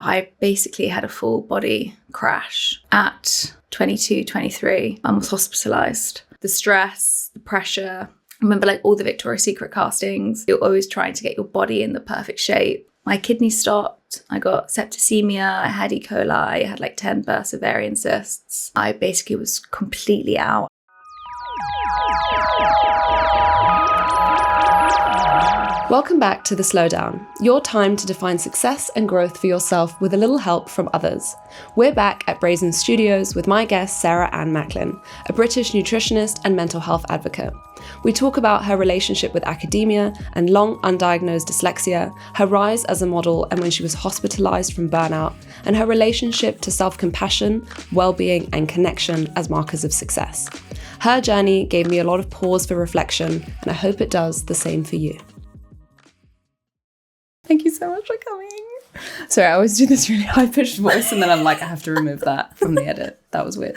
I basically had a full body crash at 22, 23 and was hospitalised. The stress, the pressure. I remember like all the Victoria's Secret castings. You're always trying to get your body in the perfect shape. My kidneys stopped. I got septicemia. I had E. coli. I had like 10 bursts of ovarian cysts. I basically was completely out. Welcome back to The Slowdown, your time to define success and growth for yourself with a little help from others. We're back at Brazen Studios with my guest, Sarah Ann Macklin, a British nutritionist and mental health advocate. We talk about her relationship with academia and long undiagnosed dyslexia, her rise as a model and when she was hospitalised from burnout, and her relationship to self-compassion, well-being and connection as markers of success. Her journey gave me a lot of pause for reflection, and I hope it does the same for you. Thank you so much for coming. Sorry, I always do this really high-pitched voice and then I'm like, I have to remove that from the edit. That was weird.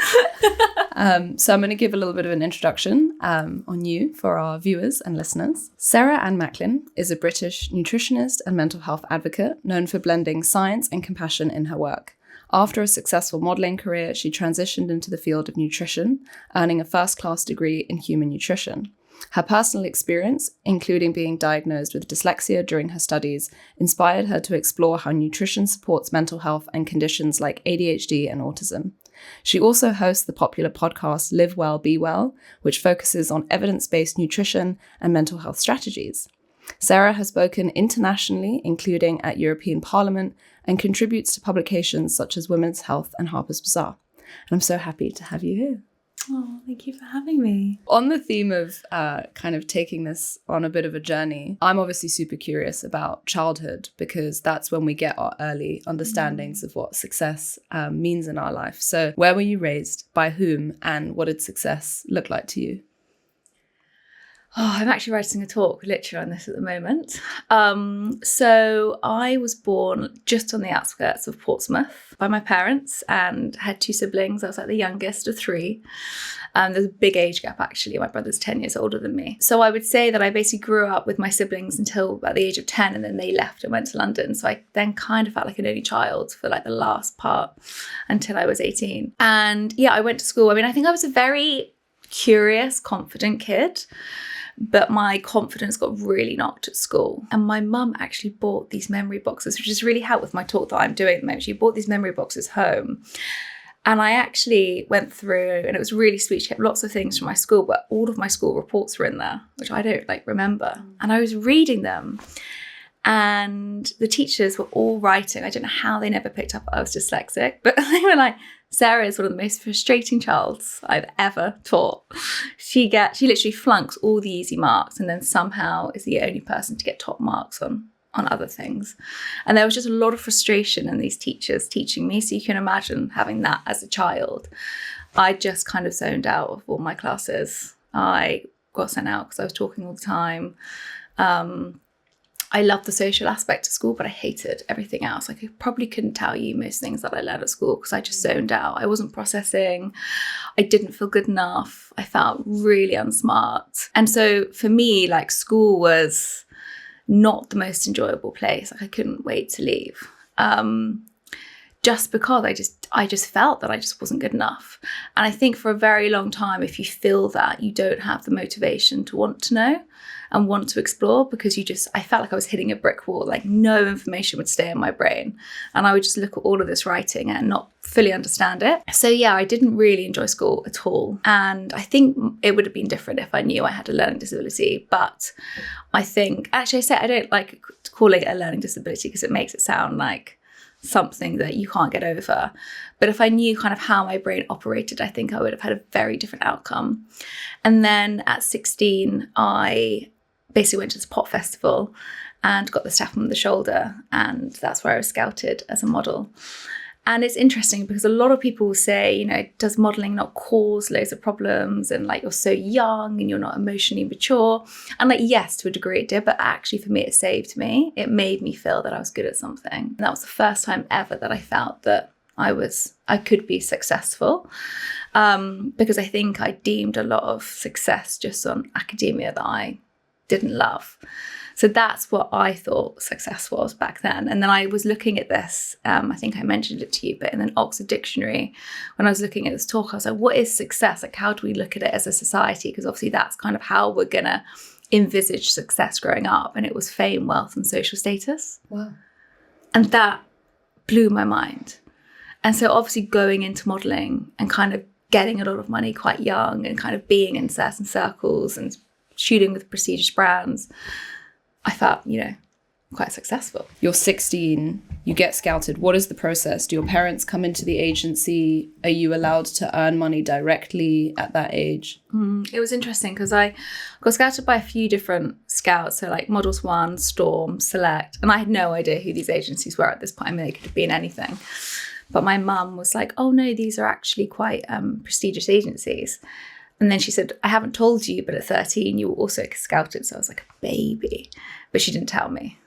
So I'm going to give a little bit of an introduction on you for our viewers and listeners. Sarah Ann Macklin is a British nutritionist and mental health advocate known for blending science and compassion in her work. After a successful modelling career, she transitioned into the field of nutrition, earning a first-class degree in human nutrition. Her personal experience, including being diagnosed with dyslexia during her studies, inspired her to explore how nutrition supports mental health and conditions like ADHD and autism. She also hosts the popular podcast Live Well, Be Well, which focuses on evidence-based nutrition and mental health strategies. Sarah has spoken internationally, including at European Parliament, and contributes to publications such as Women's Health and Harper's Bazaar. And I'm so happy to have you here. Oh, thank you for having me. On the theme of kind of taking this on a bit of a journey, I'm obviously super curious about childhood because that's when we get our early understandings of what success means in our life. So where were you raised, by whom, and what did success look like to you? Oh, I'm actually writing a talk literally on this at the moment. So I was born just on the outskirts of Portsmouth by my parents and had two siblings. I was like the youngest of three. There's a big age gap, actually. My brother's 10 years older than me. So I would say that I basically grew up with my siblings until about the age of 10, and then they left and went to London. So I then kind of felt like an only child for like the last part until I was 18. And yeah, I went to school. I mean, I think I was a very curious, confident kid. But my confidence got really knocked at school. And my mum actually bought these memory boxes, which has really helped with my talk that I'm doing at the moment. She bought these memory boxes home. And I actually went through, and it was really sweet. She kept lots of things from my school, but all of my school reports were in there, which I don't remember. And I was reading them. And the teachers were all writing. I don't know how they never picked up I was dyslexic, but they were like, Sarah is one of the most frustrating childs I've ever taught. She literally flunks all the easy marks and then somehow is the only person to get top marks on other things. And there was just a lot of frustration in these teachers teaching me. So you can imagine having that as a child. I just kind of zoned out of all my classes. I got sent out because I was talking all the time. I loved the social aspect of school, but I hated everything else. I probably couldn't tell you most things that I learned at school because I just zoned out. I wasn't processing. I didn't feel good enough. I felt really unsmart. And so for me, school was not the most enjoyable place. I couldn't wait to leave. Just because I just felt that I just wasn't good enough. And I think for a very long time, if you feel that, you don't have the motivation to want to know and want to explore because I felt like I was hitting a brick wall, like no information would stay in my brain. And I would just look at all of this writing and not fully understand it. So yeah, I didn't really enjoy school at all. And I think it would have been different if I knew I had a learning disability. But I think, actually I don't like calling it a learning disability because it makes it sound like something that you can't get over. But if I knew kind of how my brain operated, I think I would have had a very different outcome. And then at 16, I basically went to this pop festival and got the tap on the shoulder. And that's where I was scouted as a model. And it's interesting because a lot of people will say, does modelling not cause loads of problems? And you're so young and you're not emotionally mature. And yes, to a degree it did. But actually for me, it saved me. It made me feel that I was good at something. And that was the first time ever that I felt that I could be successful. Because I think I deemed a lot of success just on academia that I didn't love. So that's what I thought success was back then. And then I was looking at this, I think I mentioned it to you, but in an Oxford dictionary, when I was looking at this talk, I was like, what is success? Like, how do we look at it as a society? Because obviously that's kind of how we're going to envisage success growing up. And it was fame, wealth, and social status. Wow. And that blew my mind. And so obviously going into modelling and kind of getting a lot of money quite young and kind of being in certain circles and shooting with prestigious brands, I felt, quite successful. You're 16, you get scouted. What is the process? Do your parents come into the agency? Are you allowed to earn money directly at that age? It was interesting because I got scouted by a few different scouts. So like Models One, Storm, Select. And I had no idea who these agencies were at this point. I mean, they could have been anything. But my mum was like, oh no, these are actually quite prestigious agencies. And then she said, I haven't told you, but at 13, you were also scouted. So I was like a baby, but she didn't tell me.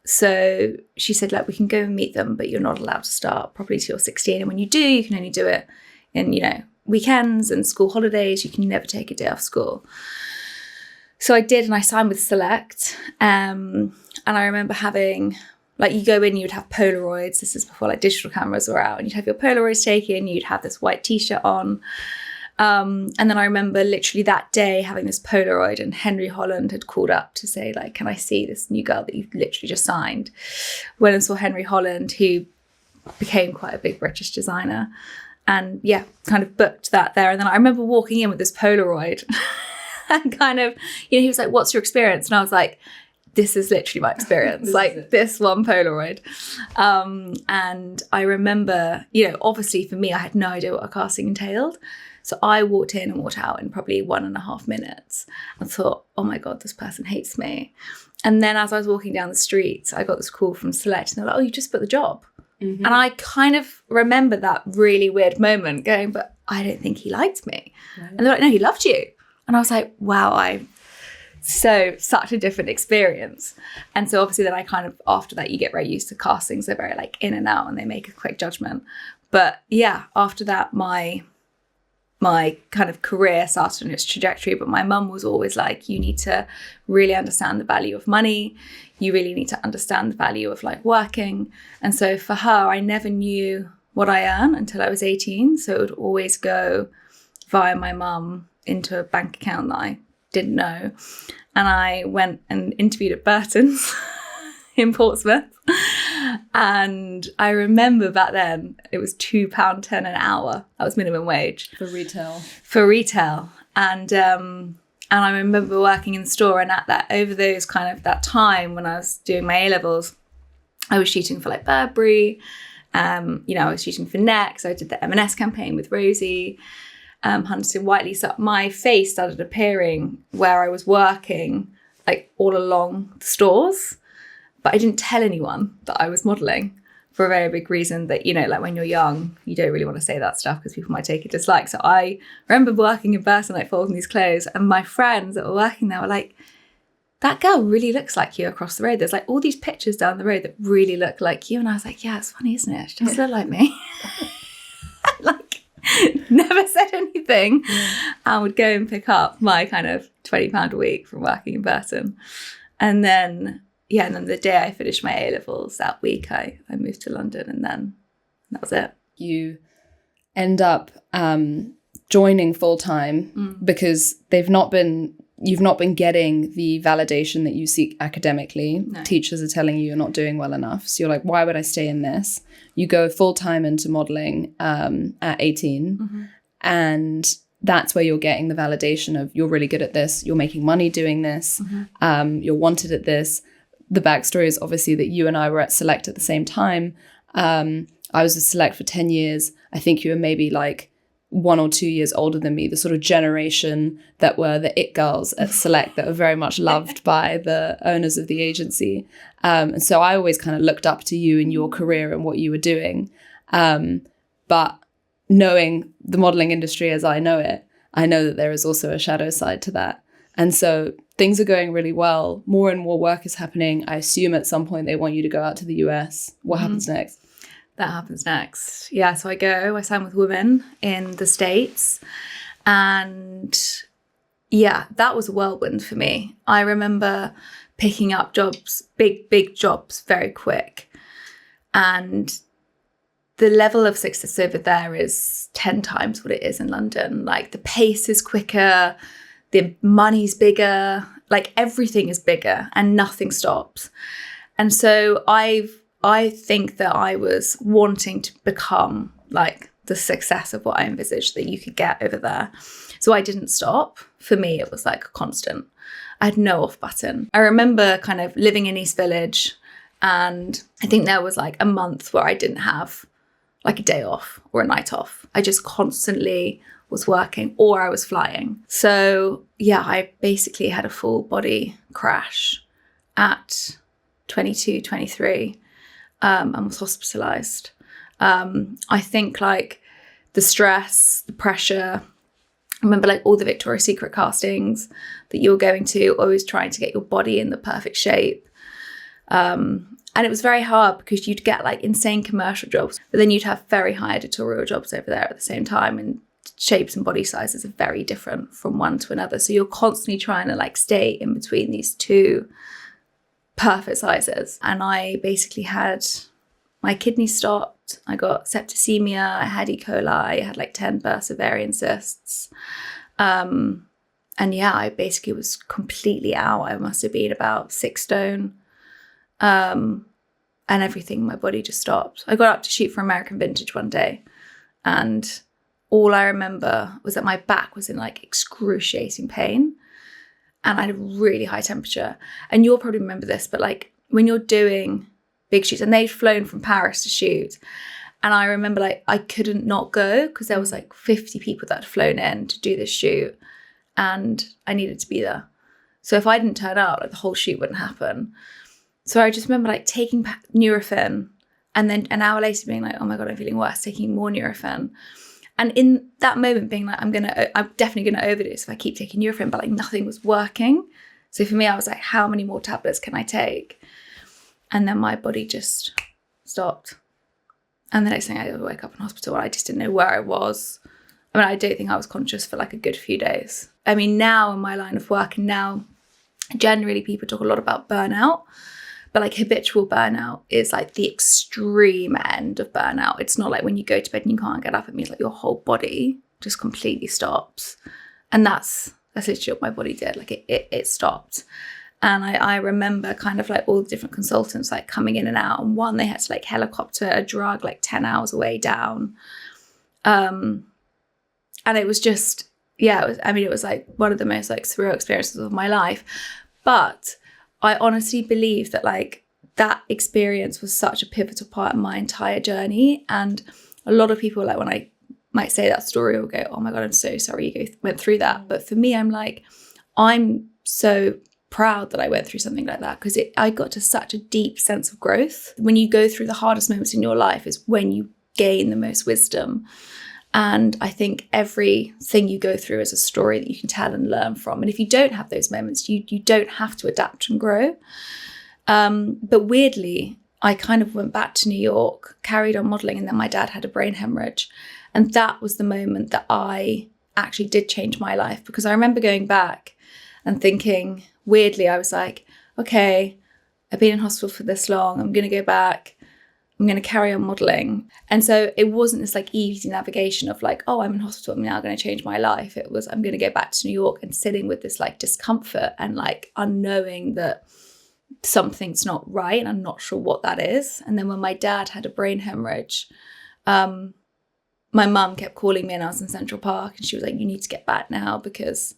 So she said, like, we can go and meet them, but you're not allowed to start properly till you're 16. And when you do, you can only do it in, weekends and school holidays. You can never take a day off school. So I did, and I signed with Select. And I remember having, like, you go in, you'd have Polaroids. This is before like digital cameras were out, and you'd have your Polaroids taken. You'd have this white T-shirt on. And then I remember literally that day having this Polaroid, and Henry Holland had called up to say, like, can I see this new girl that you've literally just signed? Went and saw Henry Holland, who became quite a big British designer, and yeah, kind of booked that there. And then I remember walking in with this Polaroid and kind of, he was like, what's your experience? And I was like, this is literally my experience, like this one Polaroid. And I remember, obviously for me, I had no idea what a casting entailed. So I walked in and walked out in probably 1.5 minutes and thought, oh my God, this person hates me. And then as I was walking down the street, I got this call from Select, and they're like, oh, you just got the job. Mm-hmm. And I kind of remember that really weird moment going, but I don't think he liked me. Right. And they're like, no, he loved you. And I was like, wow, such a different experience. And so obviously then I kind of, after that, you get very used to castings. They're very like in and out, and they make a quick judgment. But yeah, after that, my kind of career started on its trajectory. But my mum was always like, you need to really understand the value of money. You really need to understand the value of like working. And so for her, I never knew what I earned until I was 18. So it would always go via my mum into a bank account that I didn't know. And I went and interviewed at Burton's in Portsmouth. And I remember back then it was £2.10 an hour. That was minimum wage. For retail. And I remember working in the store, and at that, over those kind of that time when I was doing my A-levels, I was shooting for like Burberry. I was shooting for Next. I did the M&S campaign with Rosie. Huntington Whiteley. So my face started appearing where I was working, like all along the stores. But I didn't tell anyone that I was modelling, for a very big reason that, like when you're young, you don't really want to say that stuff because people might take a dislike. So I remember working in Burton, like folding these clothes, and my friends that were working there were like, that girl really looks like you across the road. There's like all these pictures down the road that really look like you. And I was like, yeah, it's funny, isn't it? She does look like me. Like, never said anything. And would go and pick up my kind of £20 a week from working in Burton. And then the day I finished my A-levels that week, I moved to London, and then that was it. You end up joining full-time because you've not been getting the validation that you seek academically. No. Teachers are telling you you're not doing well enough. So you're like, why would I stay in this? You go full-time into modelling at 18, and that's where you're getting the validation of you're really good at this, you're making money doing this, you're wanted at this. The backstory is obviously that you and I were at Select at the same time. I was at Select for 10 years. I think you were maybe like 1 or 2 years older than me, the sort of generation that were the it girls at Select that were very much loved by the owners of the agency. And so I always kind of looked up to you and your career and what you were doing. But knowing the modeling industry as I know it, I know that there is also a shadow side to that. And so things are going really well. More and more work is happening. I assume at some point they want you to go out to the US. What happens next? That happens next. Yeah, so I sign with Women in the States. And yeah, that was a whirlwind for me. I remember picking up jobs, big jobs very quick. And the level of success over there is 10 times what it is in London. Like the pace is quicker, the money's bigger, like everything is bigger and nothing stops. And so I think that I was wanting to become like the success of what I envisaged that you could get over there. So I didn't stop. For me, it was like a constant. I had no off button. I remember kind of living in East Village, and I think there was like a month where I didn't have like a day off or a night off. I just constantly was working, or I was flying. So yeah, I basically had a full body crash at 22, 23, and was hospitalized. I think like the stress, the pressure, I remember like all the Victoria's Secret castings that you were going to, always trying to get your body in the perfect shape. And it was very hard because you'd get like insane commercial jobs, but then you'd have very high editorial jobs over there at the same time. And shapes and body sizes are very different from one to another. So you're constantly trying to like stay in between these two perfect sizes. And I basically had my kidney stopped. I got septicemia. I had E. coli. I had like 10 bursts of ovarian cysts. And yeah, I basically was completely out. I must have been about 6 stone. And everything in my body just stopped. I got up to shoot for American Vintage one day, and all I remember was that my back was in like excruciating pain, and I had a really high temperature. And you'll probably remember this, but like when you're doing big shoots, and they'd flown from Paris to shoot, and I remember like I couldn't not go because there was like 50 people that had flown in to do this shoot, and I needed to be there. So if I didn't turn up, like the whole shoot wouldn't happen. So I just remember like taking Nurofen, and then an hour later being like, oh my God, I'm feeling worse, taking more Nurofen. And in that moment being like, I'm definitely going to overdose if I keep taking Nurofen, but like nothing was working. So for me, I was like, how many more tablets can I take? And then my body just stopped. And the next thing I woke up in hospital, and I just didn't know where I was. I mean, I don't think I was conscious for like a good few days. I mean, now in my line of work, and now generally people talk a lot about burnout. But like habitual burnout is like the extreme end of burnout. It's not like when you go to bed and you can't get up. It means like your whole body just completely stops. And that's literally what my body did. Like it stopped. And I remember kind of like all the different consultants like coming in and out. And one, they had to like helicopter a drug like 10 hours away down. And it was just, yeah, it was like one of the most like surreal experiences of my life. But I honestly believe that like that experience was such a pivotal part of my entire journey. And a lot of people, like when I might say that story, will go, oh my God, I'm so sorry you went through that. But for me, I'm like, I'm so proud that I went through something like that, because I got to such a deep sense of growth. When you go through the hardest moments in your life is when you gain the most wisdom. And I think everything you go through is a story that you can tell and learn from. And if you don't have those moments, you don't have to adapt and grow. But weirdly, I kind of went back to New York, carried on modelling, and then my dad had a brain hemorrhage. And that was the moment that I actually did change my life, because I remember going back and thinking, weirdly, I was like, okay, I've been in hospital for this long. I'm going to go back. I'm going to carry on modelling. And so it wasn't this like easy navigation of like, oh, I'm in hospital, I'm now going to change my life. It was, I'm going to go back to New York, and sitting with this like discomfort and like unknowing that something's not right, and I'm not sure what that is. And then when my dad had a brain hemorrhage, my mum kept calling me, and I was in Central Park, and she was like, you need to get back now, because,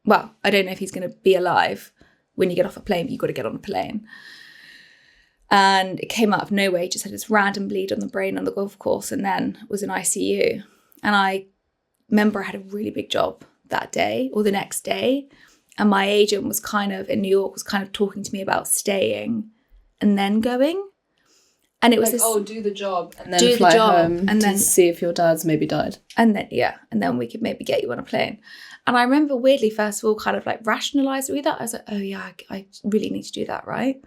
well, I don't know if he's going to be alive when you get off a plane, but you've got to get on a plane. And it came out of nowhere. He just had this random bleed on the brain on the golf course, and then was in ICU. And I remember I had a really big job that day or the next day. And my agent was kind of in New York, was kind of talking to me about staying and then going. And it was like, this, do the job and then fly home and then see if your dad's maybe died. And then, yeah. And then we could maybe get you on a plane. And I remember weirdly, first of all, kind of like rationalising with that. I was like, oh yeah, I really need to do that, right?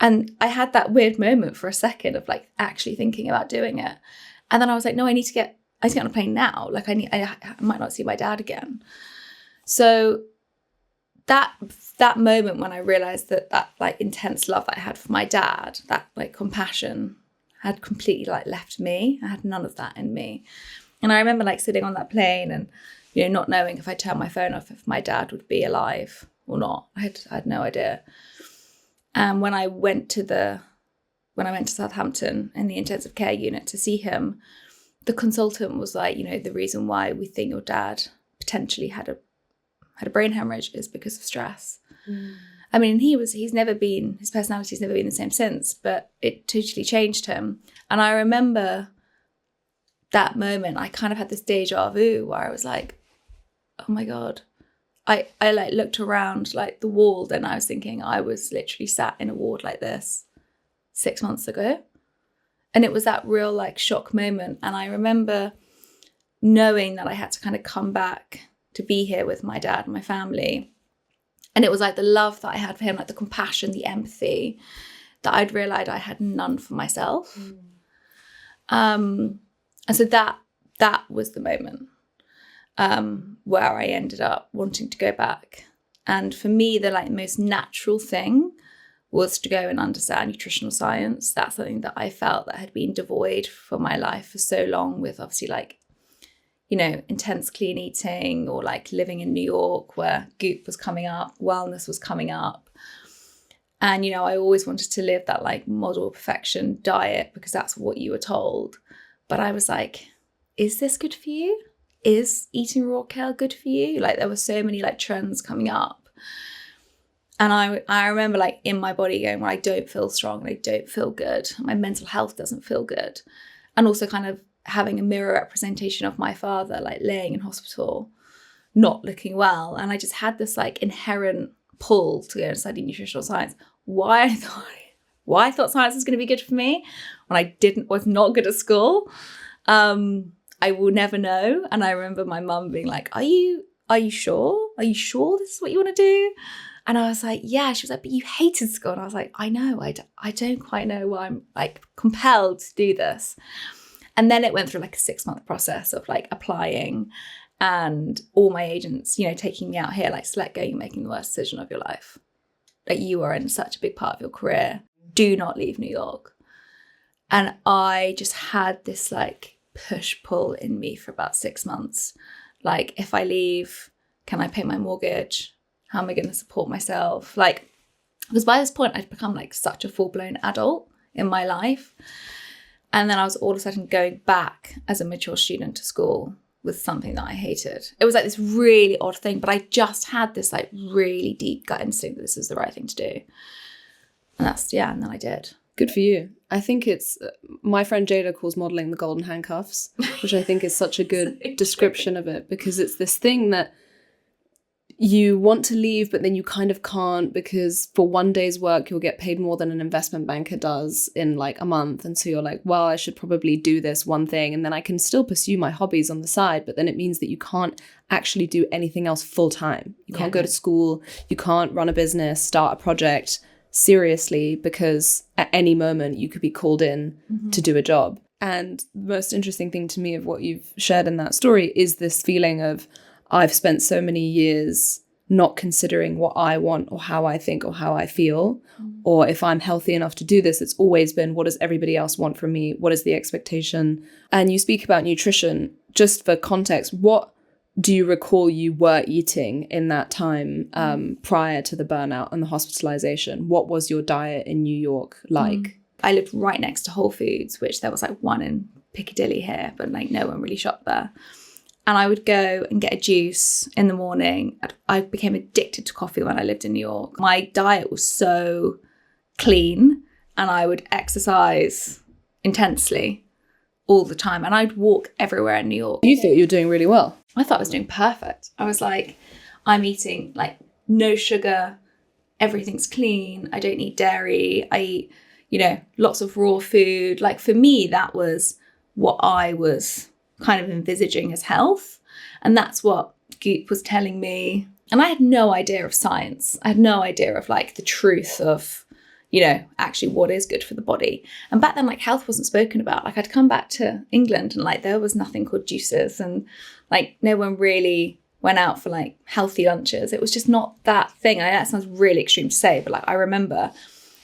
And I had that weird moment for a second of like actually thinking about doing it. And then I was like, no, I need to get on a plane now. Like I might not see my dad again. So that moment when I realized that like intense love that I had for my dad, that like compassion had completely like left me. I had none of that in me. And I remember like sitting on that plane and, not knowing if I turned my phone off, if my dad would be alive or not. I had no idea. And when I went to Southampton in the intensive care unit to see him, the consultant was like, the reason why we think your dad potentially had a brain hemorrhage is because of stress. I mean, his personality's never been the same since, but it totally changed him. And I remember that moment, I kind of had this deja vu where I was like, oh my God. I like looked around like the ward and I was thinking I was literally sat in a ward like this 6 months ago. And it was that real like shock moment. And I remember knowing that I had to kind of come back to be here with my dad and my family. And it was like the love that I had for him, like the compassion, the empathy that I'd realized I had none for myself. And so that was the moment where I ended up wanting to go back. And for me, the like most natural thing was to go and understand nutritional science. That's something that I felt that had been devoid for my life for so long, with obviously like, intense clean eating, or like living in New York where Goop was coming up, wellness was coming up. And, I always wanted to live that like model perfection diet because that's what you were told. But I was like, is this good for you? Is eating raw kale good for you? Like there were so many like trends coming up. And I remember like in my body going, well, I don't feel strong and I don't feel good. My mental health doesn't feel good. And also kind of having a mirror representation of my father, like laying in hospital, not looking well. And I just had this like inherent pull to go and study nutritional science. Why I thought science was going to be good for me when I was not good at school. I will never know. And I remember my mum being like, are you sure? Are you sure this is what you want to do? And I was like, yeah. She was like, but you hated school. And I was like, I know. I don't quite know why I'm like compelled to do this. And then it went through like a 6-month process of like applying, and all my agents, taking me out here, like, Select Go, you're making the worst decision of your life. Like, you are in such a big part of your career. Do not leave New York. And I just had this like push-pull in me for about 6 months. Like, if I leave, can I pay my mortgage? How am I going to support myself? Like, because by this point I'd become like such a full-blown adult in my life. And then I was all of a sudden going back as a mature student to school with something that I hated. It was like this really odd thing, but I just had this like really deep gut instinct that this is the right thing to do. And and then I did. Good for you. I think it's, my friend Jada calls modeling the golden handcuffs, which I think is such a good description of it, because it's this thing that you want to leave, but then you kind of can't, because for one day's work, you'll get paid more than an investment banker does in like a month. And so you're like, well, I should probably do this one thing, and then I can still pursue my hobbies on the side. But then it means that you can't actually do anything else full time. You can't go to school. You can't run a business, start a project seriously, because at any moment you could be called in to do a job. And the most interesting thing to me of what you've shared in that story is this feeling of, I've spent so many years not considering what I want or how I think or how I feel, or if I'm healthy enough to do this. It's always been, what does everybody else want from me? What is the expectation? And you speak about nutrition. Just for context, what do you recall you were eating in that time prior to the burnout and the hospitalization? What was your diet in New York like? I lived right next to Whole Foods, which there was like one in Piccadilly here, but like no one really shopped there. And I would go and get a juice in the morning. I became addicted to coffee when I lived in New York. My diet was so clean, and I would exercise intensely all the time. And I'd walk everywhere in New York. You thought you were doing really well. I thought I was doing perfect. I was like, I'm eating like no sugar. Everything's clean. I don't eat dairy. I eat, lots of raw food. Like, for me, that was what I was kind of envisaging as health. And that's what Goop was telling me. And I had no idea of science. I had no idea of like the truth of, actually what is good for the body. And back then, like, health wasn't spoken about. Like, I'd come back to England and like there was nothing called juices, and like no one really went out for like healthy lunches. It was just not that thing. I know that sounds really extreme to say, but like I remember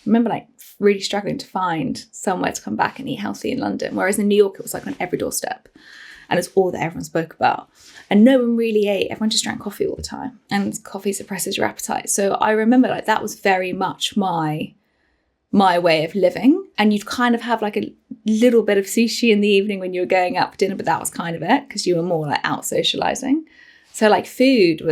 like really struggling to find somewhere to come back and eat healthy in London. Whereas in New York, it was like on every doorstep. And it's all that everyone spoke about. And no one really ate. Everyone just drank coffee all the time. And coffee suppresses your appetite. So I remember like that was very much my way of living. And you'd kind of have like a little bit of sushi in the evening when you were going out for dinner, but that was kind of it because you were more like out socializing. So like food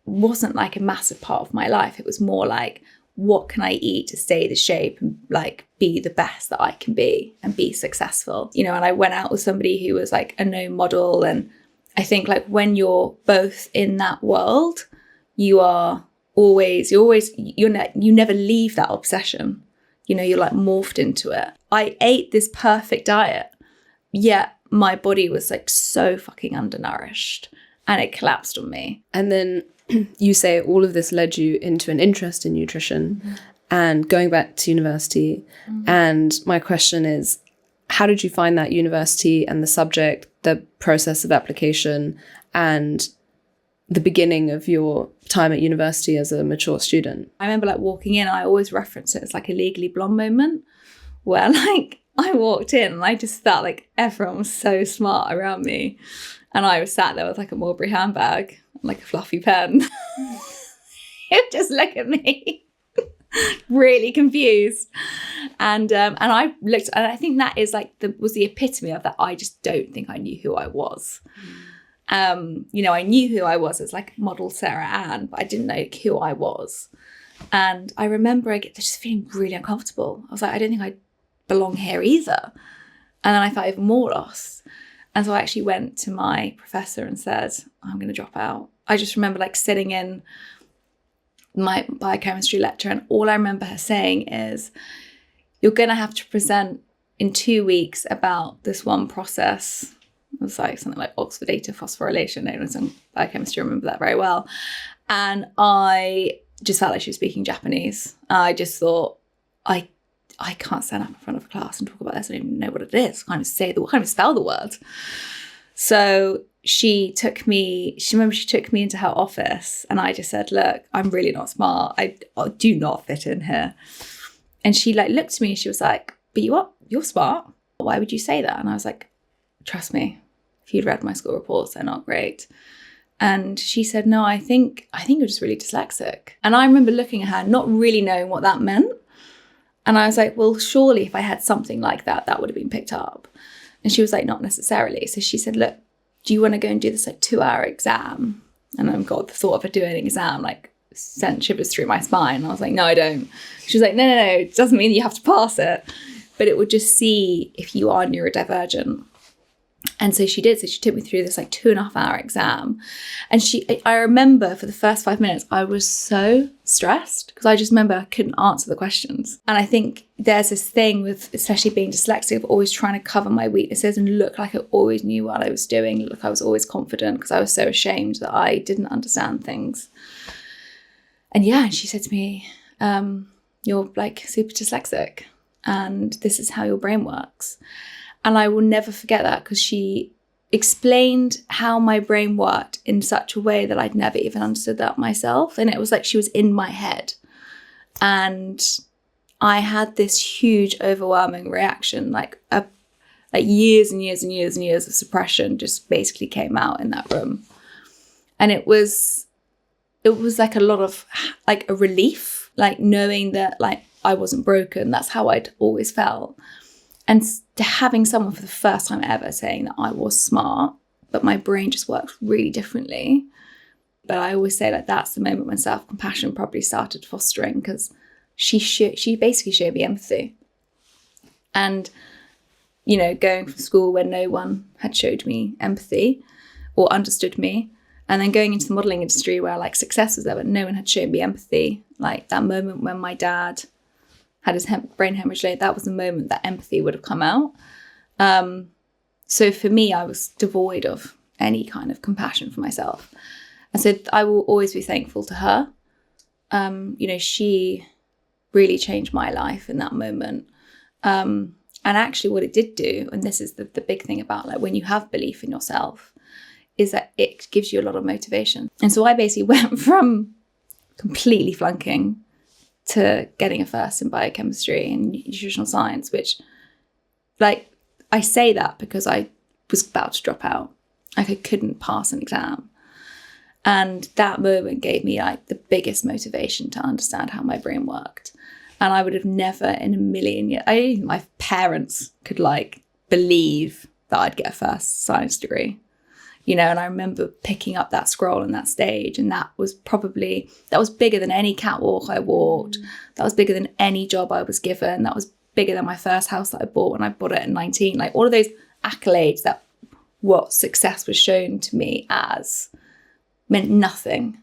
wasn't like a massive part of my life. It was more like, what can I eat to stay the shape and like be the best that I can be and be successful? You know, and I went out with somebody who was like a known model. And I think like when you're both in that world, you never leave that obsession. You know, you're like morphed into it. I ate this perfect diet, yet my body was like so fucking undernourished and it collapsed on me. And then you say all of this led you into an interest in nutrition and going back to university. And my question is, how did you find that university and the subject, the process of application, and the beginning of your time at university as a mature student? I remember like walking in, I always reference it as like a Legally Blonde moment where like I walked in and I just felt like everyone was so smart around me. And I was sat there with like a Mulberry handbag and like a fluffy pen. It would just look at me, really confused. And I looked, and I think that is like was the epitome of that. I just don't think I knew who I was. You know, I knew who I was as like model Sarah Ann, but I didn't know who I was. And I remember I get just feeling really uncomfortable. I was like, I don't think I belong here either. And then I felt even more lost. And so I actually went to my professor and said, I'm going to drop out. I just remember like sitting in my biochemistry lecture, and all I remember her saying is, you're going to have to present in 2 weeks about this one process. It was like something like oxidative phosphorylation. It was in biochemistry. I remember that very well. And I just felt like she was speaking Japanese. I just thought, I can't stand up in front of a class and talk about this. I don't even know what it is. I can't even spell the word. So she took me into her office, and I just said, look, I'm really not smart. I do not fit in here. And she like looked at me and she was like, but you're smart. Why would you say that? And I was like, trust me, if you'd read my school reports, they're not great. And she said, no, I think you're just really dyslexic. And I remember looking at her, not really knowing what that meant. And I was like, well, surely if I had something like that, that would have been picked up. And she was like, not necessarily. So she said, look, do you want to go and do this like 2-hour exam? And oh God, the thought of her doing an exam like sent shivers through my spine. And I was like, no, I don't. She was like, no, it doesn't mean you have to pass it. But it would just see if you are neurodivergent. And so she did. So she took me through this like 2.5-hour exam. And I remember for the first 5 minutes, I was so stressed because I just remember I couldn't answer the questions. And I think there's this thing with, especially being dyslexic, of always trying to cover my weaknesses and look like I always knew what I was doing. Look, I was always confident because I was so ashamed that I didn't understand things. And yeah, she said to me, you're like super dyslexic and this is how your brain works. And I will never forget that because she explained how my brain worked in such a way that I'd never even understood that myself. And it was like she was in my head. And I had this huge, overwhelming reaction, like years and years and years and years of suppression just basically came out in that room. And it was like a lot of like a relief, like knowing that like I wasn't broken. That's how I'd always felt. And having someone for the first time ever saying that I was smart, but my brain just works really differently. But I always say like that's the moment when self-compassion probably started fostering, because she basically showed me empathy. And, you know, going from school where no one had showed me empathy or understood me, and then going into the modelling industry where like success was there, but no one had shown me empathy. Like that moment when my dad had his brain hemorrhage, that was the moment that empathy would have come out. So for me, I was devoid of any kind of compassion for myself. And so I will always be thankful to her. You know, she really changed my life in that moment. And actually what it did do, and this is the big thing about like when you have belief in yourself, is that it gives you a lot of motivation. And so I basically went from completely flunking to getting a first in biochemistry and nutritional science, which, like, I say that because I was about to drop out. Like, I couldn't pass an exam. And that moment gave me like the biggest motivation to understand how my brain worked. And I would have never in a million years, even my parents could like believe that I'd get a first science degree, you know. And I remember picking up that scroll on that stage, and that was bigger than any catwalk I walked. That was bigger than any job I was given. That was bigger than my first house that I bought when I bought it at 19. Like, all of those accolades, that what success was shown to me as, meant nothing.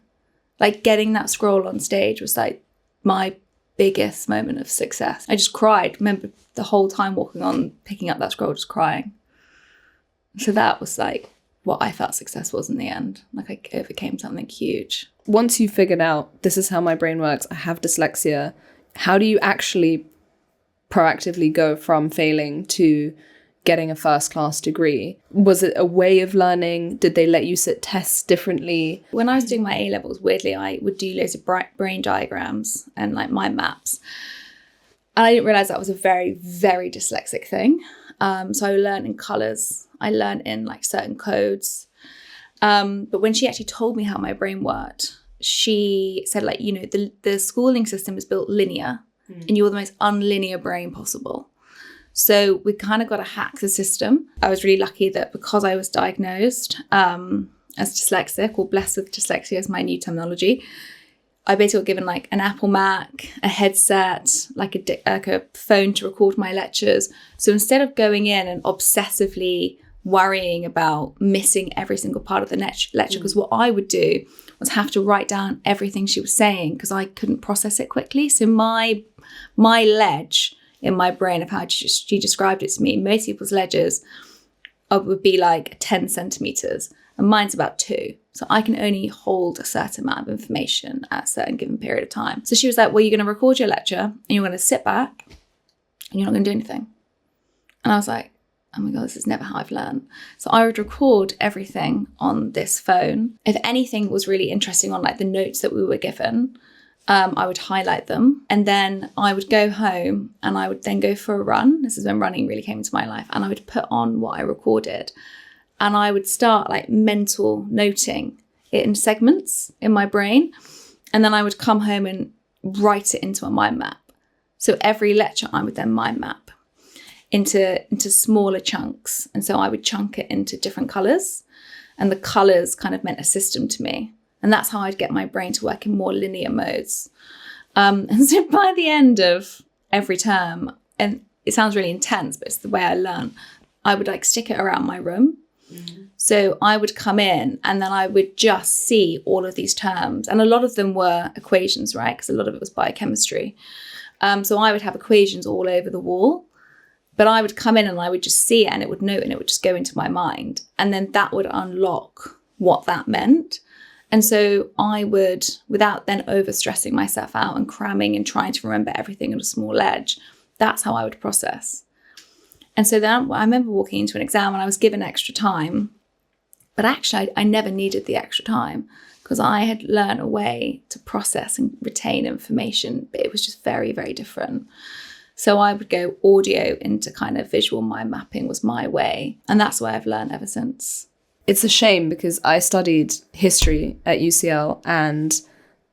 Like, getting that scroll on stage was like my biggest moment of success. I just cried. Remember the whole time walking on, picking up that scroll, just crying. So that was like what I felt success was in the end. Like, I overcame something huge. Once you figured out, this is how my brain works, I have dyslexia, how do you actually proactively go from failing to getting a first class degree? Was it a way of learning? Did they let you sit tests differently? When I was doing my A-levels, weirdly, I would do loads of brain diagrams and like mind maps. And I didn't realize that was a very, very dyslexic thing. So I learned in colors. I learned in like certain codes. But when she actually told me how my brain worked, she said, like, you know, the schooling system is built linear and you're the most unlinear brain possible. So we kind of got to hack the system. I was really lucky that because I was diagnosed as dyslexic, or blessed with dyslexia is my new terminology, I basically got given like an Apple Mac, a headset, like a phone to record my lectures. So instead of going in and obsessively worrying about missing every single part of the lecture, because what I would do was have to write down everything she was saying because I couldn't process it quickly. So my ledge in my brain of how she described it to me, most people's ledges would be like 10 centimeters and mine's about 2. So I can only hold a certain amount of information at a certain given period of time. So she was like, well, you're going to record your lecture and you're going to sit back and you're not going to do anything. And I was like, oh my God, this is never how I've learned. So I would record everything on this phone. If anything was really interesting on like the notes that we were given, I would highlight them, and then I would go home and I would then go for a run. This is when running really came into my life, and I would put on what I recorded and I would start like mental noting it in segments in my brain, and then I would come home and write it into a mind map. So every lecture I would then mind map into smaller chunks, and so I would chunk it into different colours, and the colours kind of meant a system to me. And that's how I'd get my brain to work in more linear modes. And so by the end of every term, and it sounds really intense, but it's the way I learn, I would like stick it around my room. Mm-hmm. So I would come in and then I would just see all of these terms. And a lot of them were equations, right? Because a lot of it was biochemistry. So I would have equations all over the wall. But I would come in and I would just see it and it would note and it would just go into my mind. And then that would unlock what that meant. And so I would, without then overstressing myself out and cramming and trying to remember everything on a small ledge, that's how I would process. And so then I remember walking into an exam and I was given extra time, but actually I never needed the extra time because I had learned a way to process and retain information, but it was just very, very different. So I would go audio into kind of visual mind mapping was my way. And that's the way I've learned ever since. It's a shame because I studied history at UCL and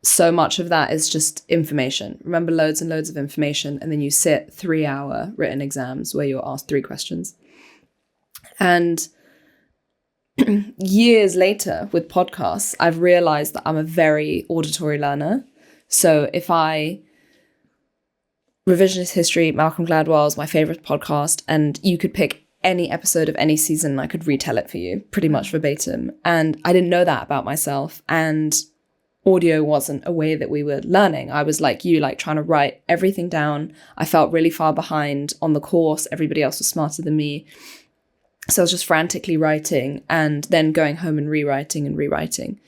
so much of that is just information. Remember, loads and loads of information, and then you sit 3-hour written exams where you're asked 3 questions. And years later with podcasts, I've realized that I'm a very auditory learner. So if Revisionist History, Malcolm Gladwell's my favorite podcast, and you could pick any episode of any season, I could retell it for you pretty much verbatim. And I didn't know that about myself. And audio wasn't a way that we were learning. I was like you, like trying to write everything down. I felt really far behind on the course. Everybody else was smarter than me. So I was just frantically writing and then going home and rewriting.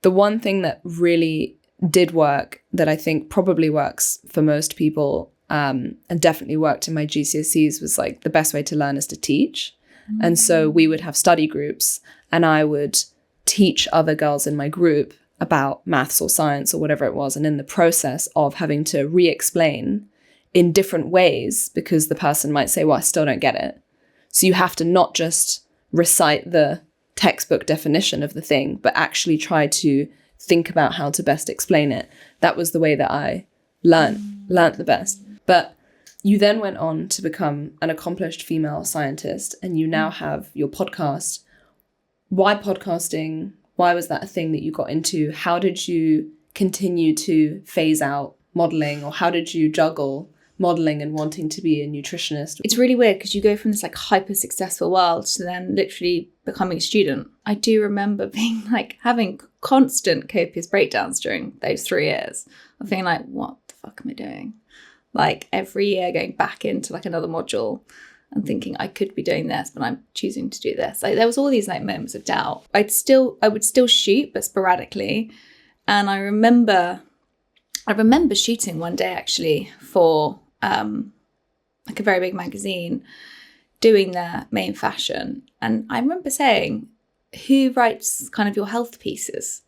The one thing that really did work that I think probably works for most people and definitely worked in my GCSEs was like the best way to learn is to teach. Mm-hmm. And so we would have study groups and I would teach other girls in my group about maths or science or whatever it was. And in the process of having to re-explain in different ways, because the person might say, well, I still don't get it. So you have to not just recite the textbook definition of the thing, but actually try to think about how to best explain it. That was the way that I learnt the best. But you then went on to become an accomplished female scientist, and you now have your podcast. Why podcasting? Why was that a thing that you got into? How did you continue to phase out modeling, or how did you juggle modeling and wanting to be a nutritionist? It's really weird because you go from this like hyper successful world to then literally becoming a student. I do remember being like having constant copious breakdowns during those 3 years of being like, what the fuck am I doing? Like every year going back into like another module and thinking I could be doing this, but I'm choosing to do this. Like there was all these like moments of doubt. I would still shoot, but sporadically. And I remember shooting one day actually for like a very big magazine, doing their main fashion. And I remember saying, who writes kind of your health pieces?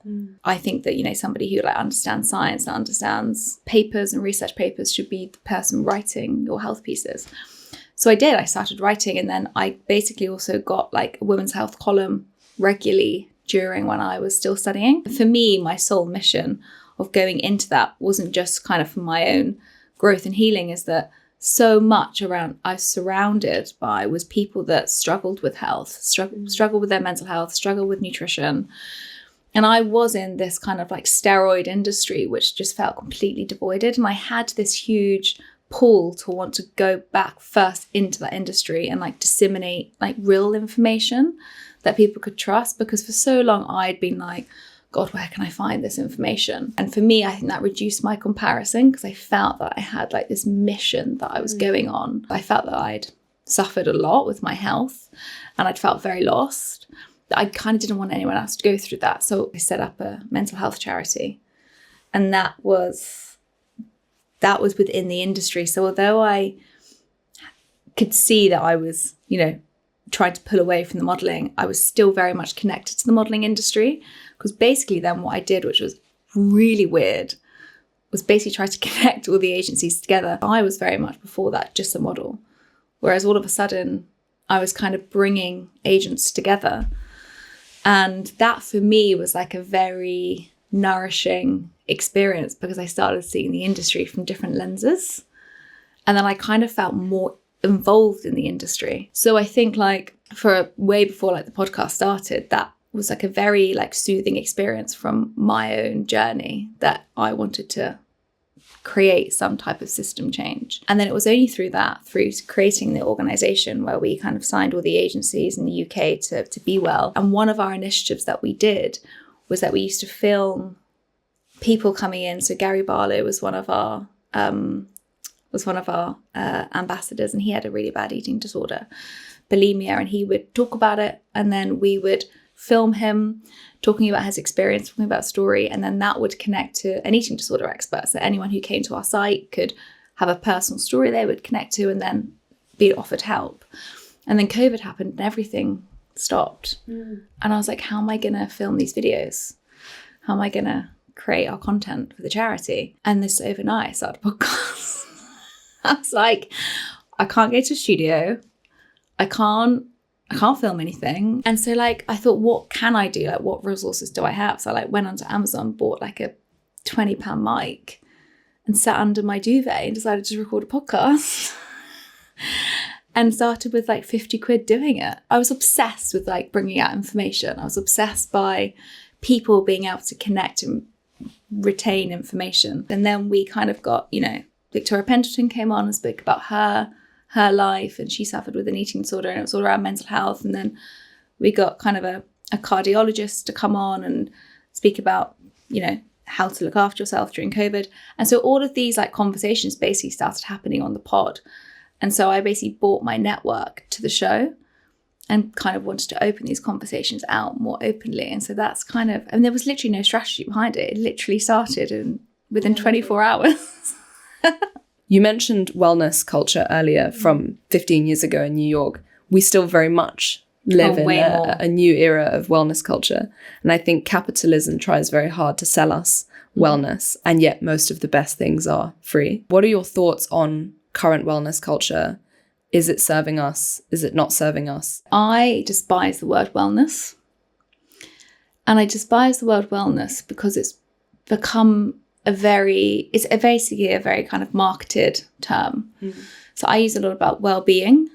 I think that, you know, somebody who like understands science and understands papers and research papers should be the person writing your health pieces. So I did. I started writing, and then I basically also got like a women's health column regularly during when I was still studying. For me, my sole mission of going into that wasn't just kind of for my own growth and healing, is that so much around I was surrounded by was people that struggled with health, struggled with their mental health, struggled with nutrition. And I was in this kind of like steroid industry, which just felt completely devoided. And I had this huge pull to want to go back first into that industry and like disseminate like real information that people could trust. Because for so long I'd been like, God, where can I find this information? And for me, I think that reduced my comparison, because I felt that I had like this mission that I was going on. I felt that I'd suffered a lot with my health and I'd felt very lost. I kind of didn't want anyone else to go through that. So I set up a mental health charity, and that was within the industry. So although I could see that I was, you know, trying to pull away from the modelling, I was still very much connected to the modelling industry. Because basically then what I did, which was really weird, was basically try to connect all the agencies together. I was very much before that just a model. Whereas all of a sudden I was kind of bringing agents together. And that for me was like a very nourishing experience, because I started seeing the industry from different lenses. And then I kind of felt more involved in the industry. So I think like for way before like the podcast started, that was like a very like soothing experience from my own journey, that I wanted to create some type of system change. And then it was only through creating the organization, where we kind of signed all the agencies in the UK to Be Well. And one of our initiatives that we did was that we used to film people coming in. So Gary Barlow was one of our ambassadors, and he had a really bad eating disorder, bulimia, and he would talk about it, and then we would film him talking about his experience, talking about story, and then that would connect to an eating disorder expert. So anyone who came to our site could have a personal story they would connect to and then be offered help. And then COVID happened and everything stopped. And I was like, how am I going to film these videos? How am I going to create our content for the charity? And this overnight I started a podcast. I was like, I can't go to a studio. I can't film anything. And so like, I thought, what can I do? Like, what resources do I have? So I like went onto Amazon, bought like a £20 mic and sat under my duvet and decided to record a podcast and started with like 50 quid doing it. I was obsessed with like bringing out information. I was obsessed by people being able to connect and retain information. And then we kind of got, you know, Victoria Pendleton came on and spoke about her life, and she suffered with an eating disorder, and it was all around mental health. And then we got kind of a cardiologist to come on and speak about, you know, how to look after yourself during COVID. And so all of these like conversations basically started happening on the pod. And so I basically brought my network to the show and kind of wanted to open these conversations out more openly. And so that's kind of, and there was literally no strategy behind it. It literally started within 24 hours. You mentioned wellness culture earlier from 15 years ago in New York. We still very much live Oh, in way more. a new era of wellness culture. And I think capitalism tries very hard to sell us wellness, and yet most of the best things are free. What are your thoughts on current wellness culture? Is it serving us? Is it not serving us? I despise the word wellness. And I despise the word wellness because it's become it's basically a very kind of marketed term. So I use a lot about well-being.